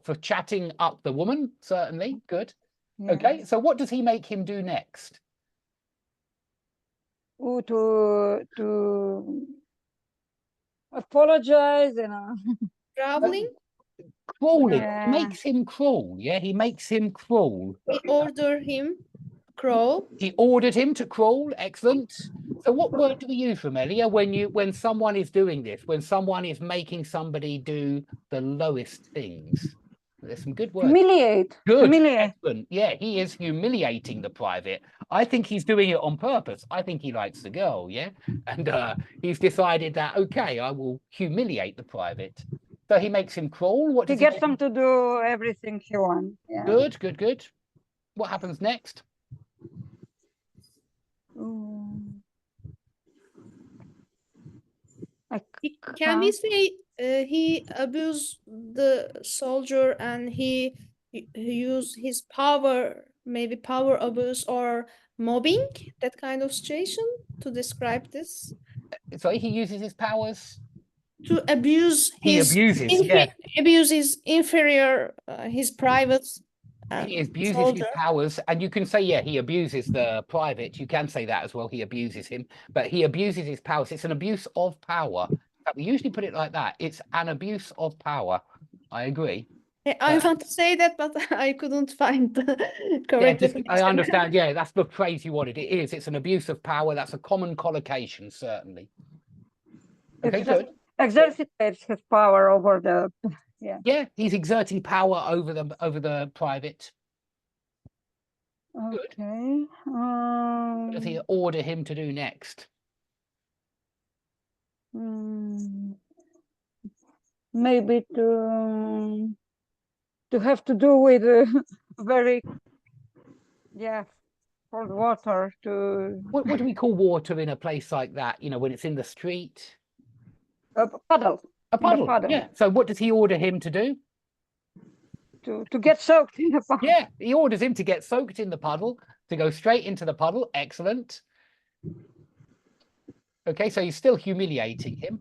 for chatting up the woman. Certainly, good. Yeah. Okay, so what does he make him do next? Ooh, to apologize and Traveling. Crawling. Yeah. He makes him crawl. Yeah, he makes him crawl. He ordered him crawl. He ordered him to crawl. Excellent. So what word do we use, Romelia, when someone is doing this, when someone is making somebody do the lowest things? There's some good words. Humiliate. Good. Humiliate. Excellent. Yeah, he is humiliating the private. I think he's doing it on purpose. I think he likes the girl, yeah? And he's decided that, okay, I will humiliate the private. So he makes him crawl. What does he gets him to do everything he wants. Yeah. Good. What happens next? Can we say he abused the soldier and he used his power, maybe power abuse or mobbing, that kind of situation to describe this? Sorry, he uses his powers to abuse his. He abuses, abuses inferior, his private. He abuses his powers, and you can say, yeah, he abuses the private. You can say that as well. He abuses him, but he abuses his powers. It's an abuse of power. We usually put it like that. It's an abuse of power. I agree. I want to say that, but I couldn't find the correct definition. I understand. Yeah, that's the phrase you wanted. It is. It's an abuse of power. That's a common collocation, certainly. Okay, good. Exercitates his power over the. Yeah, he's exerting power over the private. Okay. Good. What does he order him to do next? Maybe to have to do with very cold water. To what do we call water in a place like that? You know, when it's in the street. A puddle. A puddle. Yeah. So what does he order him to do? To get soaked in the puddle. Yeah, he orders him to get soaked in the puddle, to go straight into the puddle. Excellent. Okay, so he's still humiliating him.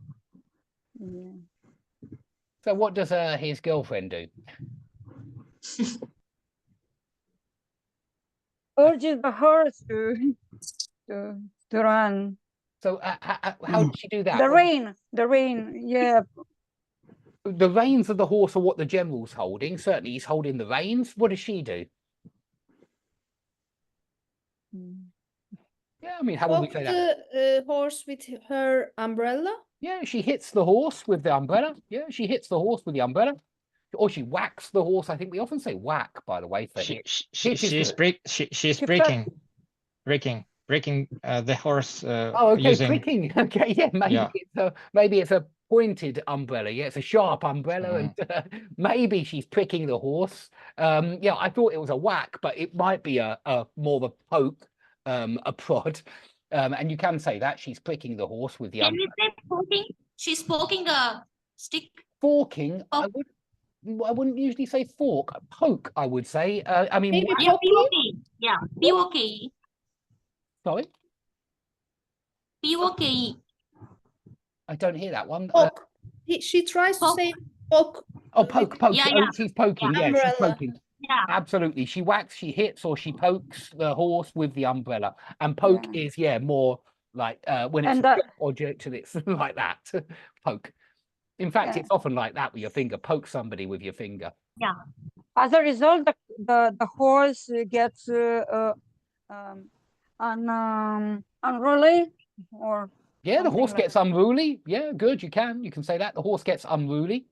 Yeah. So what does his girlfriend do? Urges the horse to run. So how did she do that? The rein, yeah. The reins of the horse are what the general's holding. Certainly he's holding the reins. What does she do? Yeah, I mean, how would we Poke say that? the horse with her umbrella. Yeah, she hits the horse with the umbrella. Yeah, she hits the horse with the umbrella. Or she whacks the horse. I think we often say whack, by the way, for hit. She's breaking the horse. Oh, okay, using... pricking. Okay, yeah, maybe it's a pointed umbrella. Yeah, it's a sharp umbrella, and maybe she's pricking the horse. Yeah, I thought it was a whack, but it might be a more of a poke, a prod. And you can say that she's pricking the horse with the umbrella. Can you say poking? She's poking a stick. Forking, Poke. I wouldn't usually say fork. Poke, I would say. I mean, Maybe Yeah, poking. P-O-K. Yeah, P-O-K-E. Sorry, P-O-K-E. I don't hear that one. Poke. She tries to Poke. say poke. Oh, poke. Yeah, Oh, yeah. she's poking. Yeah. Yeah, she's Umbrella. poking. Yeah. Absolutely. She whacks, she hits, or she pokes the horse with the umbrella. And poke is, more like when it's a object and it's like that. Poke. In fact, it's often like that with your finger. Poke somebody with your finger. Yeah. As a result, the horse gets unruly, or yeah, the horse like gets unruly. Yeah, good. You can say that. The horse gets unruly.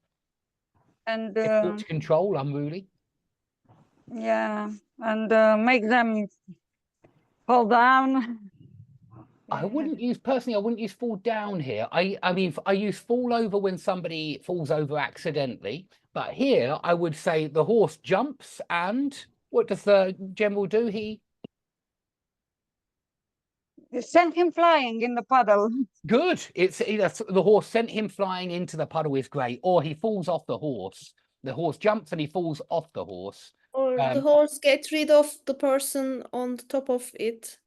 And difficult to control, unruly. Yeah, and make them fall down. I wouldn't use fall down here. I mean, I use fall over when somebody falls over accidentally. But here I would say the horse jumps, and what does the general do? He sent him flying in the puddle. Good. It's the horse sent him flying into the puddle is great. Or he falls off the horse. The horse jumps and he falls off the horse. Or the horse gets rid of the person on the top of it.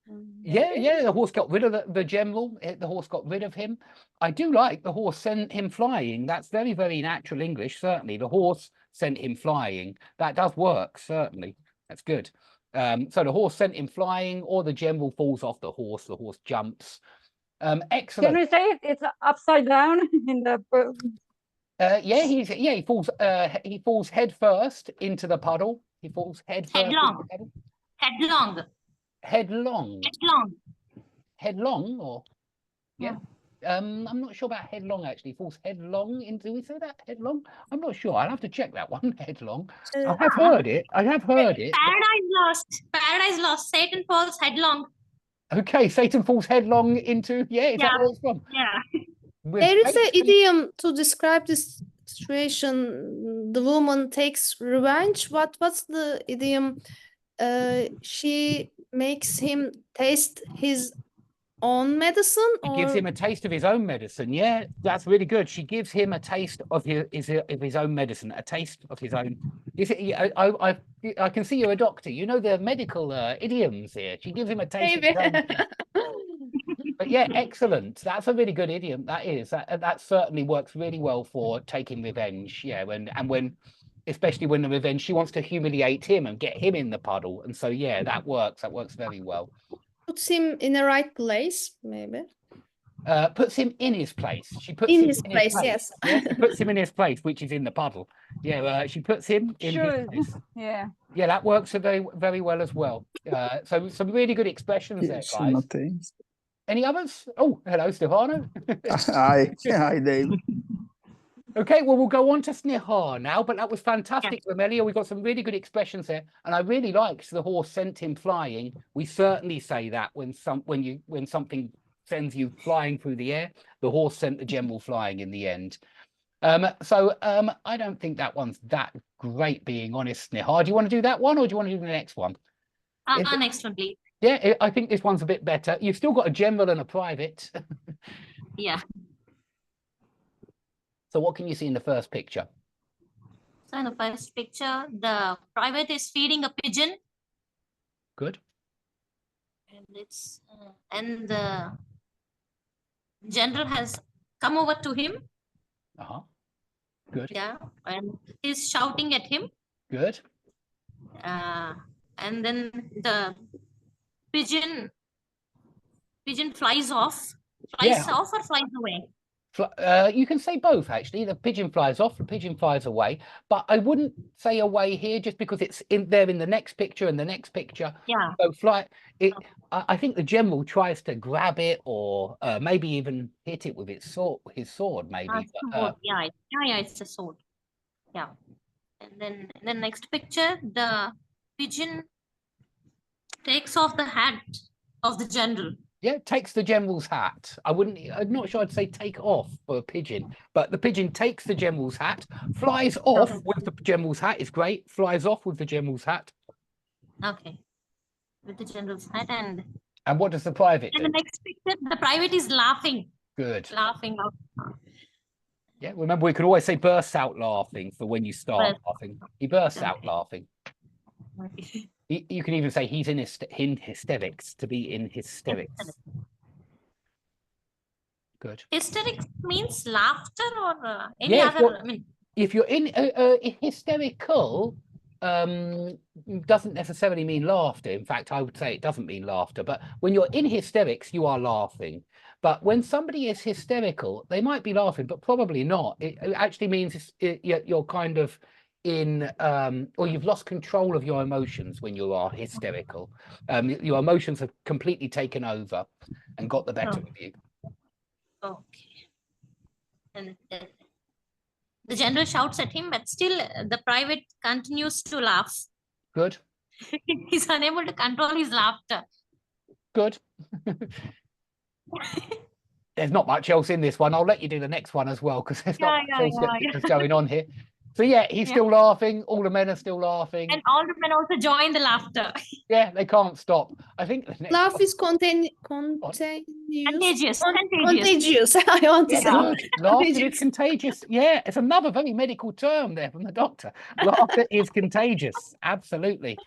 Yeah, the horse got rid of the general. The horse got rid of him. I do like the horse sent him flying. That's very, very natural English, certainly. The horse sent him flying. That does work, certainly. That's good. So the horse sent him flying, or the general falls off the horse jumps. Excellent. Can we say it's upside down in the he falls head first into the puddle. He falls head first. Headlong, or yeah. I'm not sure about headlong actually. Falls headlong into. Do we say that headlong? I'm not sure. I'll have to check that one. Headlong. I have heard it. Paradise Lost. Satan falls headlong. Okay, Satan falls headlong into. Yeah, is that where it's from? Yeah. There is an idiom to describe this situation. The woman takes revenge. What's the idiom? She makes him taste his own medicine, or gives him a taste of his own medicine. Yeah, that's really good. She gives him a taste of his own medicine, a taste of his own. I can see you're a doctor. You know the medical idioms here. She gives him a taste. Of his own. But yeah, excellent. That's a really good idiom. That certainly works really well for taking revenge. Yeah, especially when the revenge, she wants to humiliate him and get him in the puddle. And so yeah, that works very well. Puts him in the right place, maybe. Puts him in his place. She puts in him his place. Yes. Yeah, she puts him in his place, which is in the puddle. Yeah, she puts him in his place. Yeah. Yeah, that works very, very well as well. So some really good expressions there, guys. Any others? Oh, hello, Stefano. Hi, Dave. Okay, well, we'll go on to Snehar now, but that was fantastic, Romelia. We got some really good expressions there, and I really liked the horse sent him flying. We certainly say that when something sends you flying through the air. The horse sent the general flying in the end. So I don't think that one's that great, being honest, Snehar. Do you want to do that one, or do you want to do the next one? Next one, please. Yeah, I think this one's a bit better. You've still got a general and a private. Yeah. So what can you see in the first picture? So in the first picture, the private is feeding a pigeon. Good. And the general has come over to him. Good. Yeah, and he's shouting at him. Good. And then the pigeon flies off. Flies off or flies away? You can say both, actually. The pigeon flies off, the pigeon flies away. But I wouldn't say away here just because it's there in the next picture and the next picture. Yeah. So I think the general tries to grab it or maybe even hit it with his sword, maybe. Sword. Yeah, it's a sword. Yeah. And then in the next picture, the pigeon takes off the hat of the general. Yeah, takes the general's hat. I'm not sure I'd say take off for a pigeon, but the pigeon takes the general's hat, flies off with the general's hat. Is great. Flies off with the general's hat. Okay. With the general's hat and what does the private do? In the next picture, the private is laughing. Good. Laughing out. Yeah, remember we could always say bursts out laughing for when you start laughing. He bursts out laughing. You can even say he's in hysterics, to be in hysterics. Good. Hysterics means laughter or any other? If you're in hysterical, doesn't necessarily mean laughter. In fact, I would say it doesn't mean laughter. But when you're in hysterics, you are laughing. But when somebody is hysterical, they might be laughing, but probably not. It actually means you're kind of in or you've lost control of your emotions when you are hysterical. Your emotions have completely taken over and got the better of you. Okay. And the general shouts at him, but still the private continues to laugh. Good. He's unable to control his laughter. Good. There's not much else in this one. I'll let you do the next one as well because there's not much else going on here. So yeah, he's still laughing. All the men are still laughing. And all the men also join the laughter. Yeah, they can't stop. I think the next laugh is contagious. Contagious. I want to say. Laughter is contagious. Yeah, it's another very medical term there from the doctor. Laughter is contagious. Absolutely.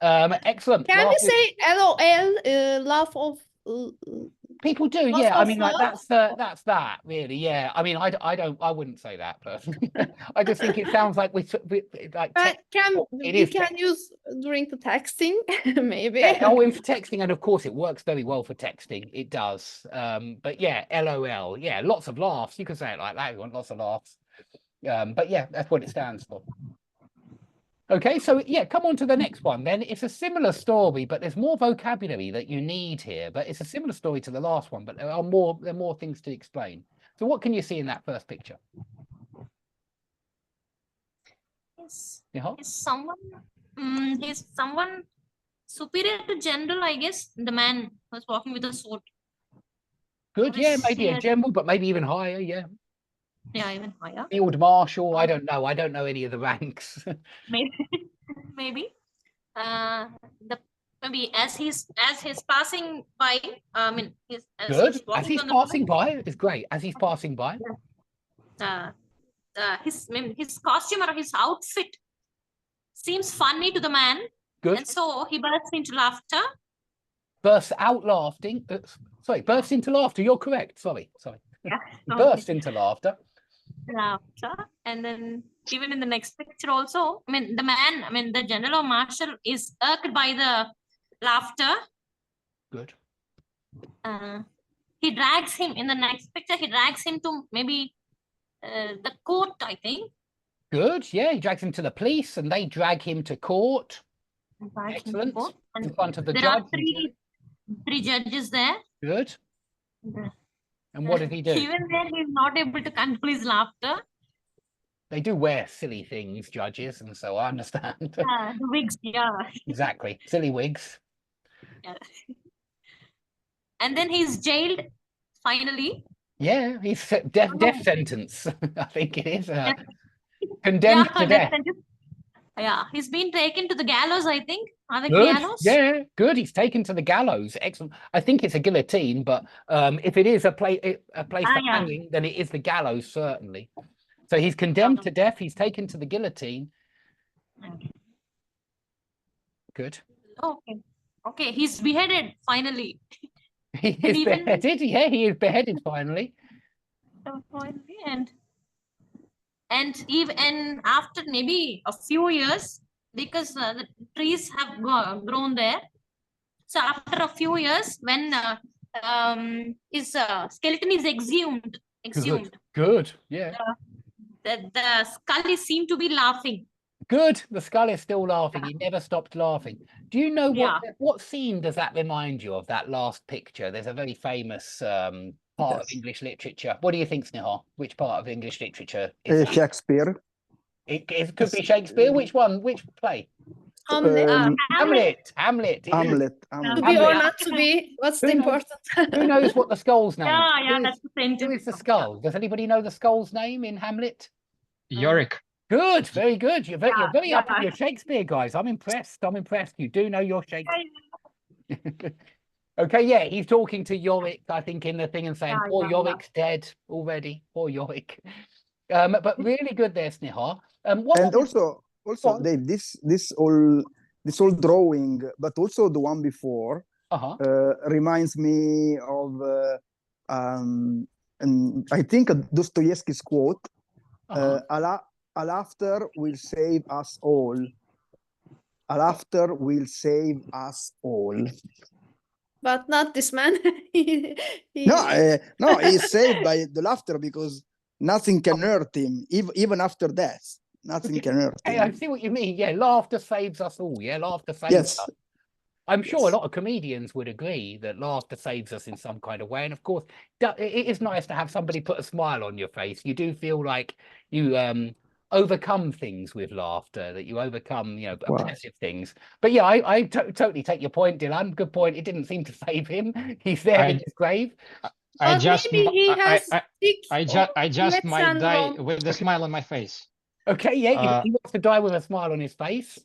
Excellent. Can we say LOL, laugh of people do, yeah. I mean, like that's that really, yeah. I mean, I wouldn't say that personally. I just think it sounds like we like. We can use during the texting, maybe. Yeah, for texting, and of course it works very well for texting. It does. But yeah, LOL, yeah, lots of laughs. You can say it like that. You want lots of laughs. But yeah, that's what it stands for. Okay, so yeah, come on to the next one then. It's a similar story, but there's more vocabulary that you need here. But it's a similar story to the last one, but there are more things to explain. So what can you see in that first picture? He's someone superior to general, I guess. The man was walking with a sword. Good, yeah, maybe a general, but maybe even higher, yeah. Yeah, even higher. Field marshal, I don't know. I don't know any of the ranks. Maybe. Maybe as he's passing by. I mean, good. As he's passing by, it's great. As he's passing by. His costume or his outfit seems funny to the man. Good. And so he bursts into laughter. Bursts out laughing. Sorry, bursts into laughter. You're correct. Sorry. Yeah. He bursts into laughter. And then even in the next picture also, the general or marshal is irked by the laughter. Good. He drags him in the next picture. He drags him to maybe the court, I think. Good. Yeah, he drags him to the police, and they drag him to court. Excellent. In front of the judge. There are three judges there. Good. And what did he do? Even then, he's not able to control his laughter. They do wear silly things, judges, and so I understand. The wigs, yeah. Exactly, silly wigs. Yeah. And then he's jailed, finally. Yeah, he's death sentence. I think it is. Condemned to death. Yeah, he's been taken to the gallows, I think. Are the good. Gallows? Yeah, good. He's taken to the gallows. Excellent. I think it's a guillotine, but if it is a place for hanging, then it is the gallows, certainly. So he's condemned to death. He's taken to the guillotine. Good. Okay, he's beheaded, finally. He is beheaded. Yeah, he is beheaded, finally. Finally, and and even after maybe a few years, because the trees have grown there. So after a few years, when his skeleton is exhumed, Good. Yeah. the skull is seen to be laughing. Good. The skull is still laughing. He never stopped laughing. Do you know Yeah. what scene does that remind you of, that last picture? There's a very famous part of English literature. What do you think, Snehal? Which part of English literature is that? Shakespeare. It could be Shakespeare. Which one? Which play? Hamlet. Hamlet. To be or not to be, what's the important? Who knows what the skull's name is? Yeah, that's the sentence. Who is the skull? Does anybody know the skull's name in Hamlet? Yorick. Good, very good. You're very up with your Shakespeare, guys. I'm impressed. You do know your Shakespeare. Okay, yeah, he's talking to Yorick, I think, in the thing and saying, poor Yorick's dead already. Poor Yorick. But really good there, Snehal. And also, Dave, this whole drawing, but also the one before, reminds me of and I think Dostoevsky's quote, a laughter will save us all. A laughter will save us all. But not this man. No, he's saved by the laughter because nothing can hurt him, even after death. Nothing can hurt him. Hey, I see what you mean. Yeah, laughter saves us all. Yeah, laughter saves us. I'm sure a lot of comedians would agree that laughter saves us in some kind of way. And of course, it is nice to have somebody put a smile on your face. You do feel like you overcome things with laughter, that you overcome, oppressive things. But yeah, I totally take your point, Dylan. Good point. It didn't seem to save him. He's there in his grave. I just Rett might die syndrome. with a smile on my face. Okay, yeah, he wants to die with a smile on his face.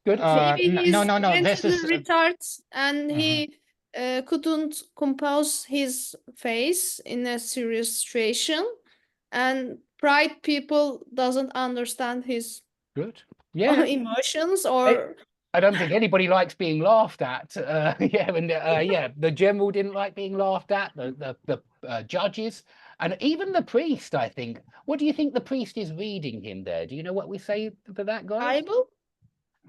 Good. Maybe he's no. This mentally is retarded and he couldn't compose his face in a serious situation, and pride people doesn't understand his good. Yeah, emotions or. I don't think anybody likes being laughed at. The general didn't like being laughed at. The judges and even the priest, I think. What do you think the priest is reading him there? Do you know what we say for that guy? Bible.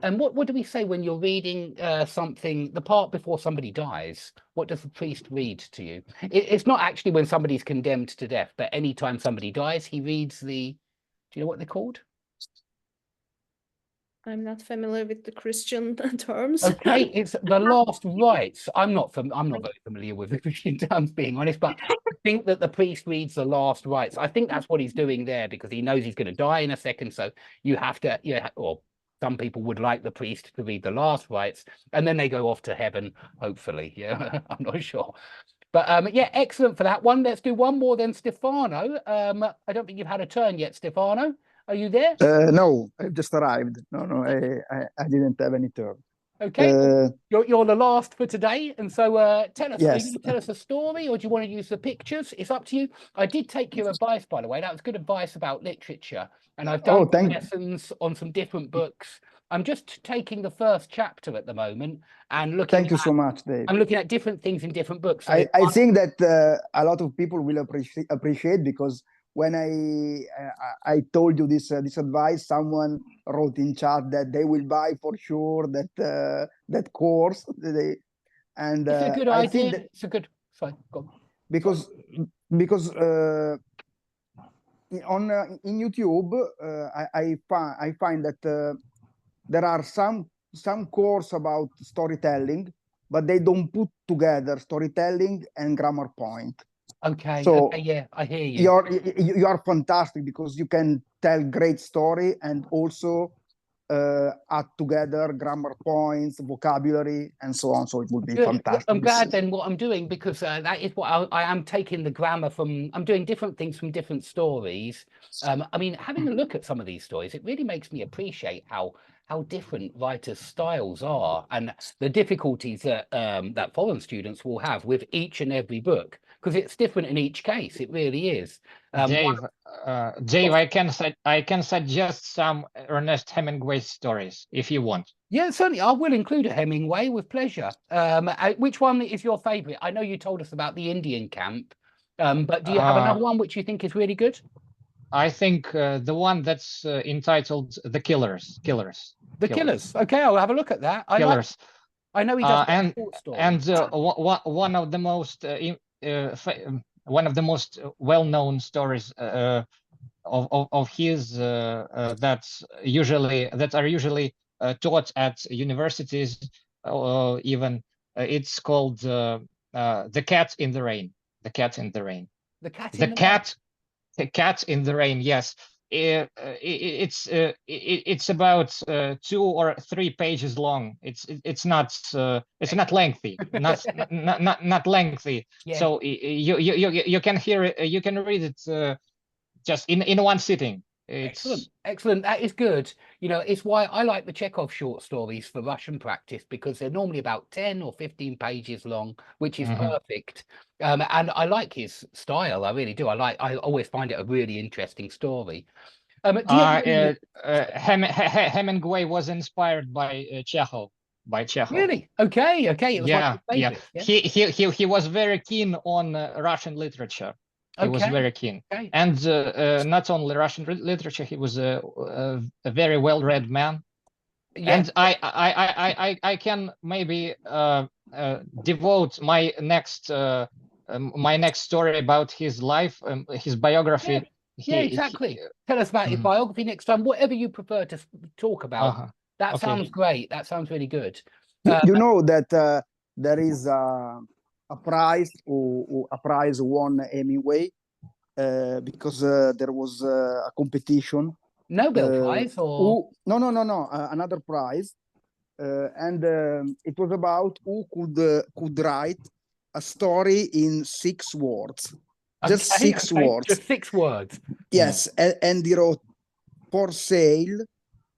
And what do we say when you're reading something, the part before somebody dies? What does the priest read to you? It's not actually when somebody's condemned to death, but anytime somebody dies, he reads the. Do you know what they're called? I'm not familiar with the Christian terms. Okay, it's the last rites. I'm not very familiar with the Christian terms, being honest, but I think that the priest reads the last rites. I think that's what he's doing there because he knows he's going to die in a second. So you have to, or some people would like the priest to read the last rites, and then they go off to heaven, hopefully. Yeah, I'm not sure. But excellent for that one. Let's do one more then, Stefano. I don't think you've had a turn yet, Stefano. Are you there? No, I've just arrived. No, I didn't have any turn. Okay, you're the last for today, and so tell us. Are you going to tell us a story, or do you want to use the pictures? It's up to you. I did take your advice, by the way. That was good advice about literature, and I've done lessons on some different books. I'm just taking the first chapter at the moment and looking. Thank you so much, Dave. I'm looking at different things in different books. So I think that a lot of people will appreciate because. When I told you this advice, someone wrote in chat that they will buy for sure that course. It's a good idea. It's a good. Sorry, go on. Because in YouTube I find that there are some course about storytelling, but they don't put together storytelling and grammar point. Okay. So okay, yeah, I hear you. You are fantastic because you can tell great story and also add together grammar points, vocabulary, and so on. So it would be fantastic. I'm glad then what I'm doing because that is what I am taking the grammar from. I'm doing different things from different stories. I mean, having a look at some of these stories, it really makes me appreciate how different writers' styles are and the difficulties that that foreign students will have with each and every book. Because it's different in each case, it really is. Dave, I can suggest some Ernest Hemingway stories if you want. Yeah, certainly. I will include a Hemingway with pleasure. Which one is your favorite? I know you told us about the Indian camp, but do you have another one which you think is really good? I think the one that's entitled "The Killers." The Killers. Okay, I'll have a look at that. Killers. I know he does and short stories. one of the most well-known stories of his that are usually taught at universities, even it's called "The Cat in the Rain." The Cat in the Rain. The Cat in The the Cat. The Cat in the Rain. Yes. It's about 2 or 3 pages long. It's not lengthy, not lengthy. Yeah. So you can hear it, you can read it just in one sitting. Excellent. That is good. You know, it's why I like the Chekhov short stories for Russian practice, because they're normally about 10 or 15 pages long, which is perfect. And I like his style. I really do. I always find it a really interesting story. Hemingway was inspired by Chekhov. Really? Okay. It was yeah. He was very keen on Russian literature. He was very keen, and not only Russian literature. He was a very well-read man, and I can maybe devote my next story about his life, his biography. Exactly. Tell us about his biography next time. Whatever you prefer to talk about. That sounds great. That sounds really good. You know that there is a prize won Hemingway because there was a competition. Nobel Prize or no, another prize, and it was about who could write a story in 6 words. Just 6 words. Just 6 words. Yes, and he wrote, "For sale,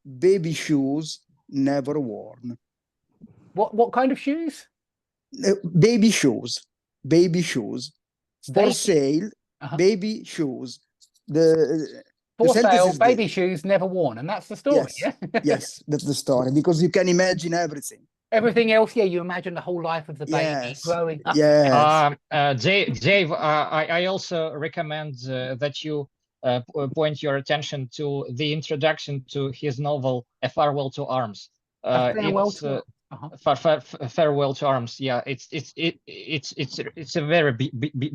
baby shoes never worn." What kind of shoes? Baby shoes. For sale, baby shoes. For sale, baby shoes never worn, and that's the story. Yes, yes, that's the story, because you can imagine everything. Everything else, you imagine the whole life of the baby growing up. Yes. Dave, I also recommend that you point your attention to the introduction to his novel "A Farewell to Arms." Farewell to Arms. Yeah, it's a very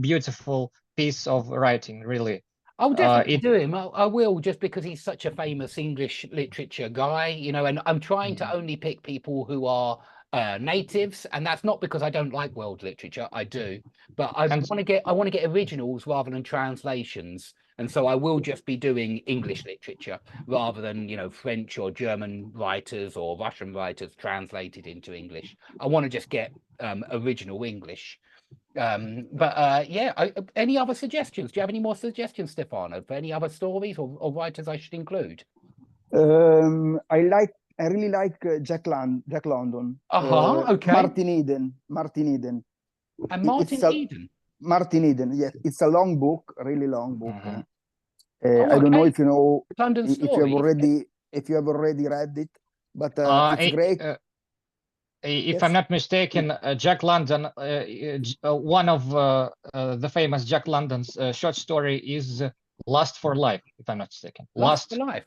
beautiful piece of writing, really. I'll definitely do him. I will, just because he's such a famous English literature guy, you know, and I'm trying to only pick people who are natives, and that's not because I don't like world literature. I do, but I want to get originals rather than translations, and so I will just be doing English literature rather than, you know, French or German writers or Russian writers translated into English. I want to just get original English. Any other suggestions? Do you have any more suggestions, Stefano, for any other stories or writers I should include? I really like Jack London. Okay. Martin Eden. And Martin Eden. Martin Eden. Yes, it's a long book, really long book. I don't know if you know, if you have already read it, but it's great. If I'm not mistaken, Jack London, one of the famous Jack London's short story is "Lust for Life," if I'm not mistaken. Lust for Life.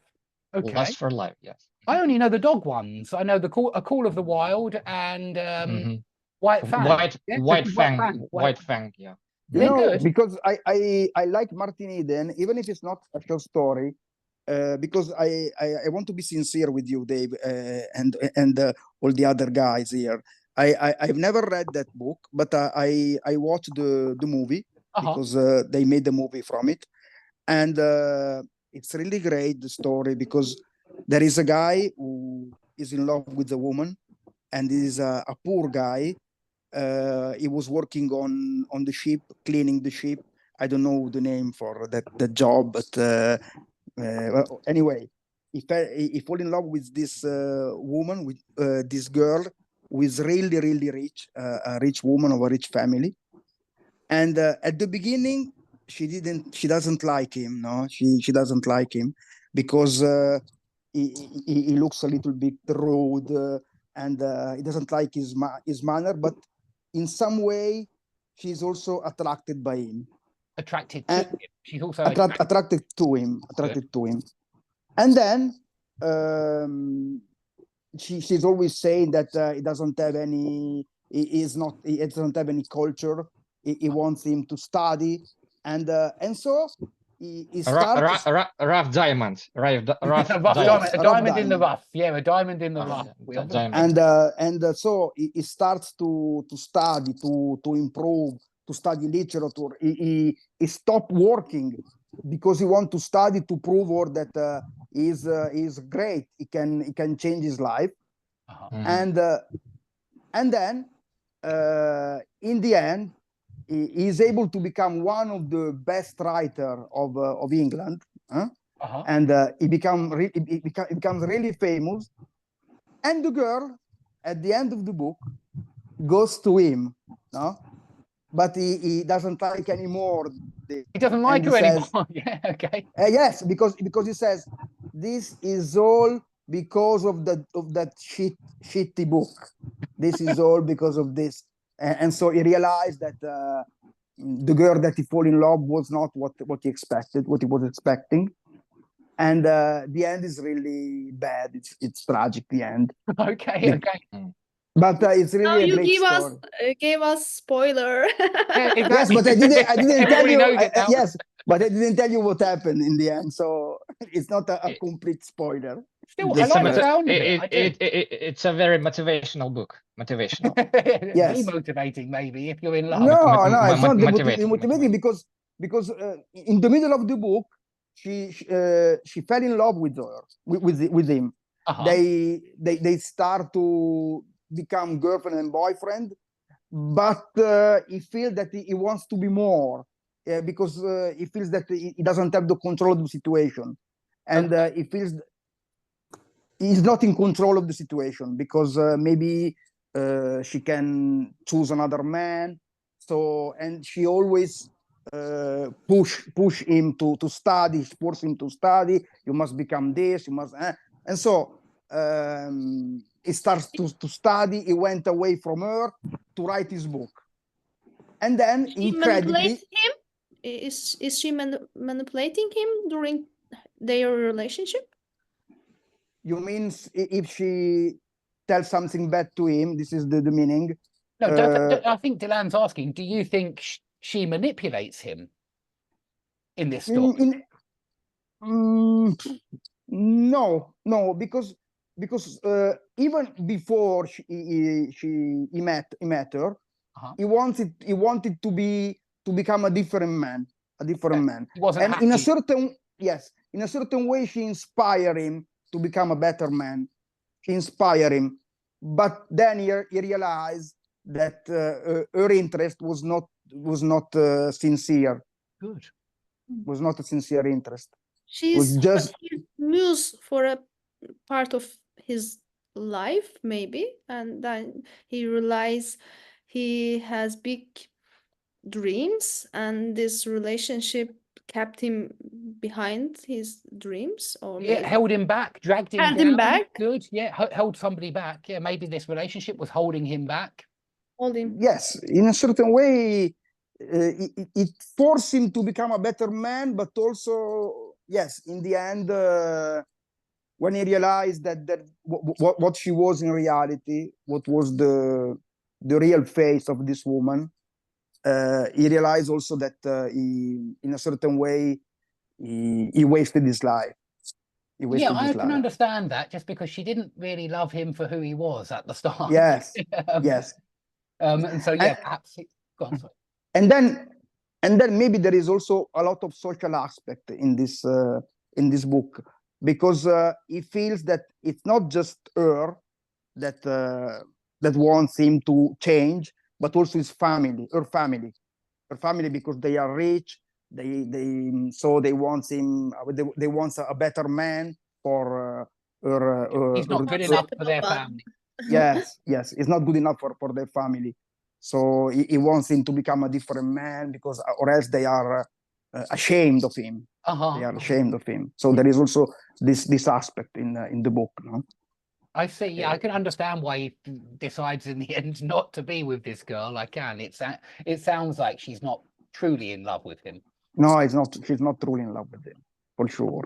Okay. Lust for Life. Yes. I only know the dog ones. I know A Call of the Wild and White Fang. White Fang. Yeah. You know, because I like Martin Eden, even if it's not a short story. Because I want to be sincere with you, Dave, and all the other guys here. I've never read that book, but I watched the movie because they made the movie from it, and it's really great, the story, because there is a guy who is in love with a woman, and is a poor guy. He was working on the ship, cleaning the ship. I don't know the name for that job, but. Well, anyway, he fall in love with this woman, with this girl who is really, really rich, a rich woman of a rich family. And at the beginning, she doesn't like him. No, she doesn't like him because he looks a little bit rude, and he doesn't like his manner. But in some way, she's also attracted by him. attracted to him. She's also attracted to him. And then she's always saying that he doesn't have any. He doesn't have any culture. He wants him to study, and so he starts a rough diamond. A diamond in the rough. Yeah, a diamond in the rough. And so he starts to study, to improve, to study literature. He stopped working because he wants to study to prove her that he's great. He can change his life. And then in the end, he is able to become one of the best writer of England. And he becomes really famous. And the girl, at the end of the book, goes to him, no? But he doesn't like anymore. He doesn't like her anymore. Yeah, okay. Yes, because he says this is all because of that shitty book. This is all because of this. And so he realized that the girl that he fall in love was not what he expected, what he was expecting. And the end is really bad. It's tragic, the end. Okay. But it's really a great story. Gave us spoiler. Yeah, exactly. Yes, but I didn't tell you. Yes, but I didn't tell you what happened in the end. So it's not a complete spoiler. Still, I like the sound of it. It's a very motivational book. Motivational. Yes. Demotivating, maybe, if you're in love. No, it's not demotivating because in the middle of the book, she fell in love with him. They start to become girlfriend and boyfriend, but he feels that he wants to be more because he feels that he doesn't have the control of the situation, and he feels he's not in control of the situation because maybe she can choose another man. So, and she always push him to study, force him to study. You must become this, you must, and so he starts to study. He went away from her to write his book, and then incredibly, him. Is she manipulating him during their relationship? You mean if she tells something bad to him? This is the meaning. No, I think Dylan's asking, do you think she manipulates him in this story? No, because even before he met her, he wanted to become a different man. He wasn't and happy. in a certain way, she inspired him to become a better man. She inspired him, but then he realized that her interest was not sincere. Good. Was not a sincere interest. She's just his muse for a part of his life, maybe, and then he realized he has big dreams, and this relationship kept him behind his dreams, or maybe held him back, dragged him down. Back. Good, held somebody back. Yeah, maybe this relationship was holding him back. Yes, in a certain way, it forced him to become a better man, but also, yes, in the end, when he realized that what she was in reality, what was the real face of this woman, he realized also that in a certain way, he wasted his life. I can understand that, just because she didn't really love him for who he was at the start. Yes, yes. And so, perhaps. Go on, sorry. And then maybe there is also a lot of social aspect in this book, because he feels that it's not just her that wants him to change, but also his family, her family, because they are rich. So they want him. They want a better man for her. He's not good enough for their family. Yes, it's not good enough for their family. So he wants him to become a different man, because or else they are ashamed of him. They are ashamed of him. So there is also this aspect in the book. No? I see. Yeah, I can understand why he decides in the end not to be with this girl. I can. It sounds like she's not truly in love with him. No, it's not. She's not truly in love with him, for sure.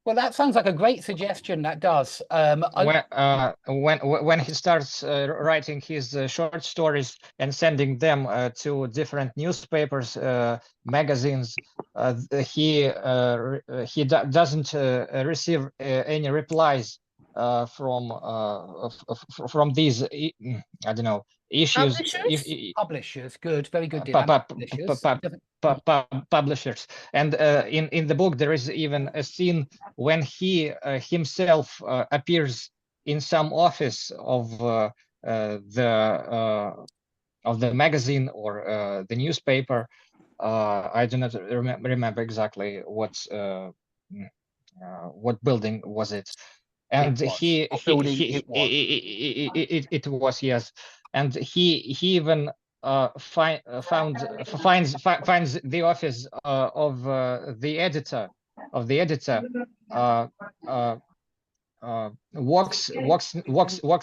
Well, that sounds like a great suggestion. That does. When he starts writing his short stories and sending them to different newspapers, magazines, he doesn't receive any replies from these I don't know issues. Publishers, good, very good. Publishers. And in the book there is even a scene when he himself appears in some office of the magazine or the newspaper. I do not remember exactly what building was it. And it was, yes. And he even finds the office of the editor walks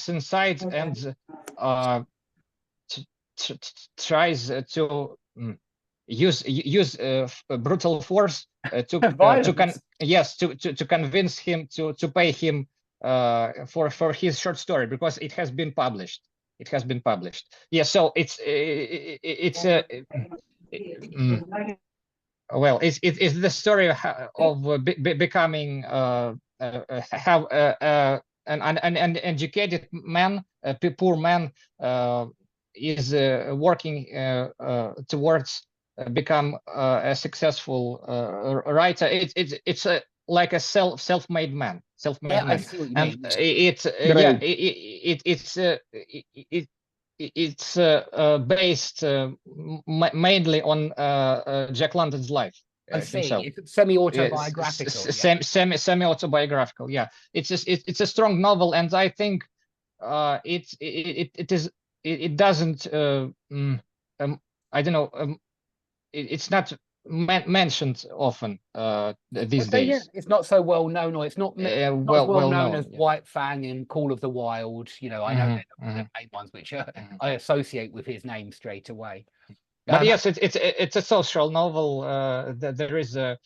inside and tries to use brutal force to convince him to pay him for his short story, because it has been published. Yeah, so it's well, it's the story of becoming an educated man, a poor man, is working towards become a successful writer. It's like a self-made man. Yeah, I see what you mean. It's based mainly on Jack London's life. I see. Himself. It's semi-autobiographical. Semi-autobiographical. Yeah, it's a strong novel, and I think it doesn't. I don't know. It's not mentioned often these days. Yeah, it's not so well known, or it's not well known as White Fang and Call of the Wild. You know, I know they're the main ones which I associate with his name straight away. But yes, it's a social novel. There is a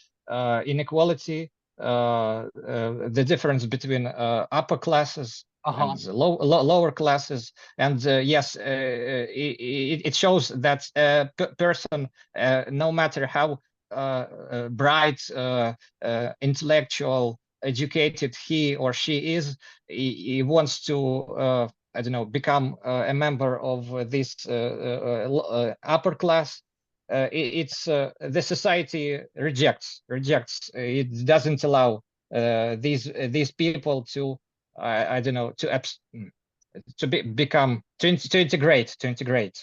inequality, the difference between upper classes and lower classes, and yes, it shows that a person, no matter how bright, intellectual, educated he or she is, he wants to I don't know, become a member of this upper class. It's the society rejects. It doesn't allow these people to I don't know, to integrate.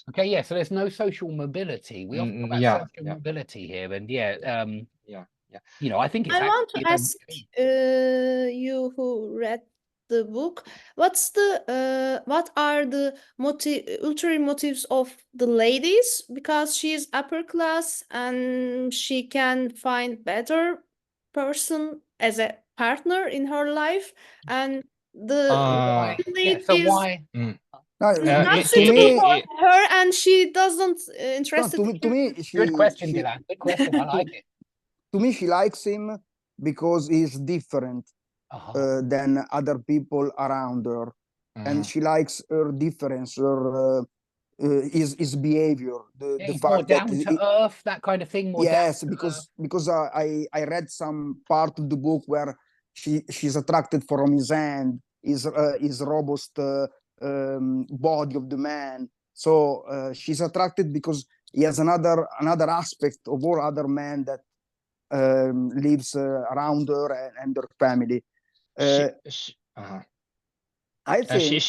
Okay, yeah. So there's no social mobility. We often talk about social mobility here, and you know, I think it's. I want to ask you who read the book, what are the ulterior motives of the ladies? Because she's upper class and she can find better person as a partner in her life, and the ladies not suitable for her, and she doesn't interested. To me, good question, Dylan. Good question. I like it. To me, she likes him because he's different than other people around her, and she likes her difference, her his behavior, the fact down to earth, that kind of thing. Yes, because I read some part of the book where she's attracted from his hand, his robust body of the man. So she's attracted because he has another aspect of all other men that lives around her and her family. I think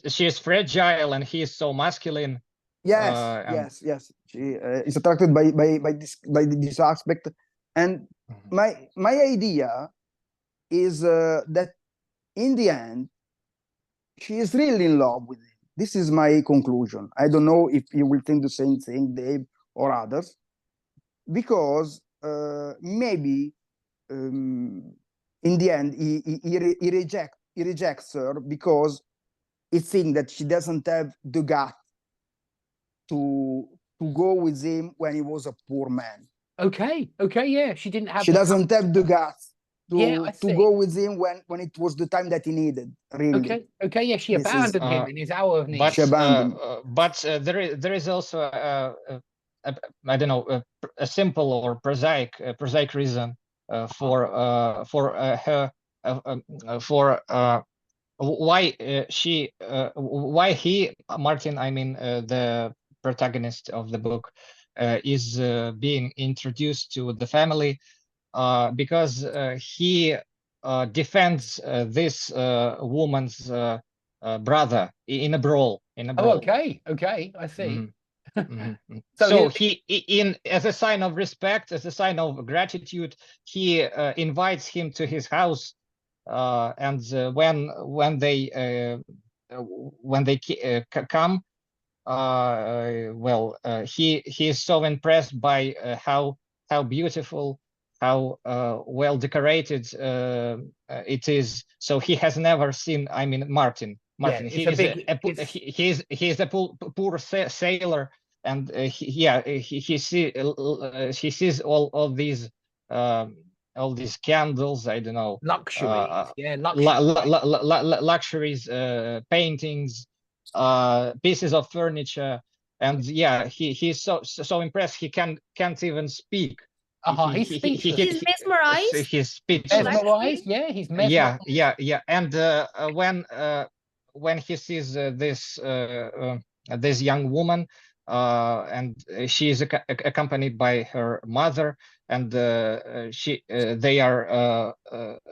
she's fragile and he is so masculine. Yes. She is attracted by this aspect, and my idea is that in the end she is really in love with him. This is my conclusion. I don't know if you will think the same thing, Dave, or others, because maybe in the end he rejects her because he thinks that she doesn't have the gut to to go with him when he was a poor man. Okay, yeah, she didn't have. She doesn't have the guts to go with him when it was the time that he needed. Really. Okay, yeah, she abandoned him in his hour of need. She abandoned. But there is also I don't know a simple or prosaic reason for her why why he Martin, I mean the protagonist of the book, is being introduced to the family because he defends this woman's brother in a brawl. Oh, okay, I see. So he, as a sign of respect, as a sign of gratitude, he invites him to his house, and when they come, he is so impressed by how beautiful, how well decorated it is. So he has never seen. I mean, Martin. Yeah, he is a poor sailor, and he sees all these candles. I don't know, luxuries. Luxuries, paintings, pieces of furniture, and he's so impressed he can't even speak. He's mesmerized. He's speechless. Mesmerized, yeah, he's mesmerized. Yeah. And when he sees this young woman, and she is accompanied by her mother, and they are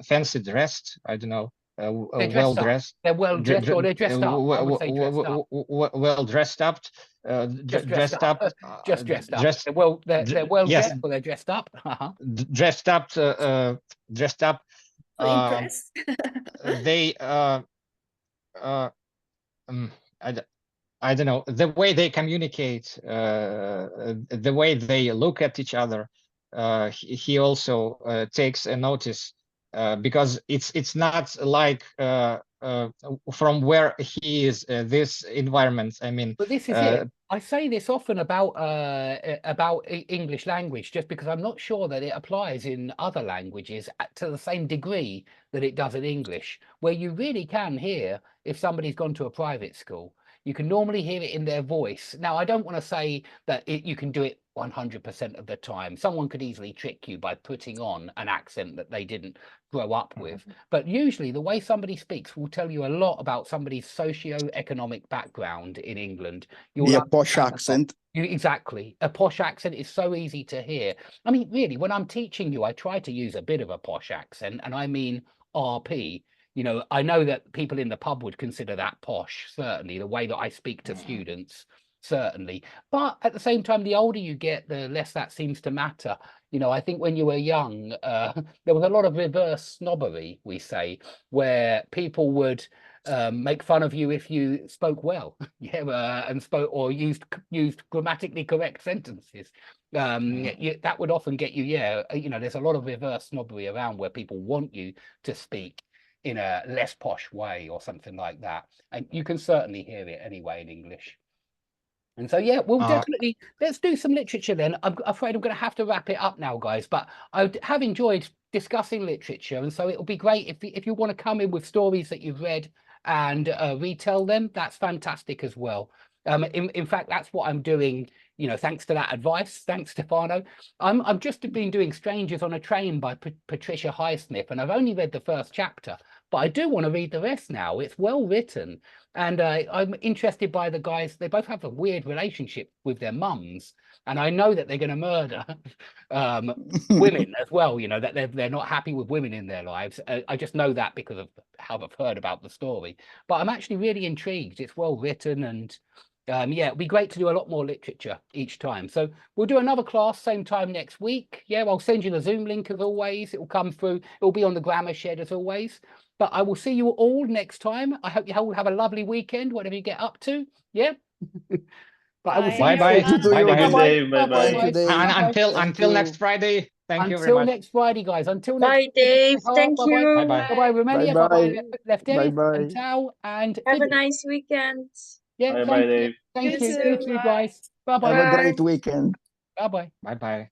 fancy dressed. I don't know. Well dressed. They're well dressed, or they're dressed up. I would say dressed up. Well dressed up. Dressed up. Just dressed up. They're well dressed, but they're dressed up. Dressed up. Dressed up. Impressed. They. I don't know, the way they communicate, the way they look at each other. He also takes a notice. Because it's not like from where he is, this environment. I mean, but this is it. I say this often about English language, just because I'm not sure that it applies in other languages to the same degree that it does in English, where you really can hear if somebody's gone to a private school. You can normally hear it in their voice. Now, I don't want to say that you can do it 100% of the time. Someone could easily trick you by putting on an accent that they didn't grow up with. But usually the way somebody speaks will tell you a lot about somebody's socio-economic background in England. A posh accent. Exactly. A posh accent is so easy to hear. I mean, really, when I'm teaching you, I try to use a bit of a posh accent, and I mean RP. You know, I know that people in the pub would consider that posh, certainly, the way that I speak to students, certainly. But at the same time, the older you get, the less that seems to matter. You know, I think when you were young, there was a lot of reverse snobbery, we say, where people would make fun of you if you spoke well, and spoke or used grammatically correct sentences. That would often get you, you know, there's a lot of reverse snobbery around where people want you to speak in a less posh way or something like that, and you can certainly hear it anyway in English. And so we'll definitely, let's do some literature then. I'm afraid I'm going to have to wrap it up now, guys, but I have enjoyed discussing literature, and so it'll be great if you want to come in with stories that you've read and retell them. That's fantastic as well. In fact, that's what I'm doing, you know, thanks to that advice. Thanks, Stefano. I've just been doing Strangers on a Train by Patricia Highsmith, and I've only read the first chapter, but I do want to read the rest now. It's well written, and I'm interested by the guys. They both have a weird relationship with their mums, and I know that they're going to murder women as well. You know, that they're not happy with women in their lives. I just know that because of how I've heard about the story. But I'm actually really intrigued. It's well written, and it'd be great to do a lot more literature each time. So we'll do another class same time next week. I'll send you the Zoom link as always. It will come through. It will be on the Grammar Shed as always. But I will see you all next time. I hope you all have a lovely weekend, whatever you get up to. But I will see bye bye. Bye. Until next Friday. Thank you very much. Until next Friday, guys. Until Bye, next Dave. Thank you. Bye bye. Bye bye, Romania. Bye bye, Lefty. And Tao. And have a nice weekend. Thank you. Dave. Thank you. You too, guys. Bye-bye. Have a Bye. great weekend. Bye-bye. Bye bye.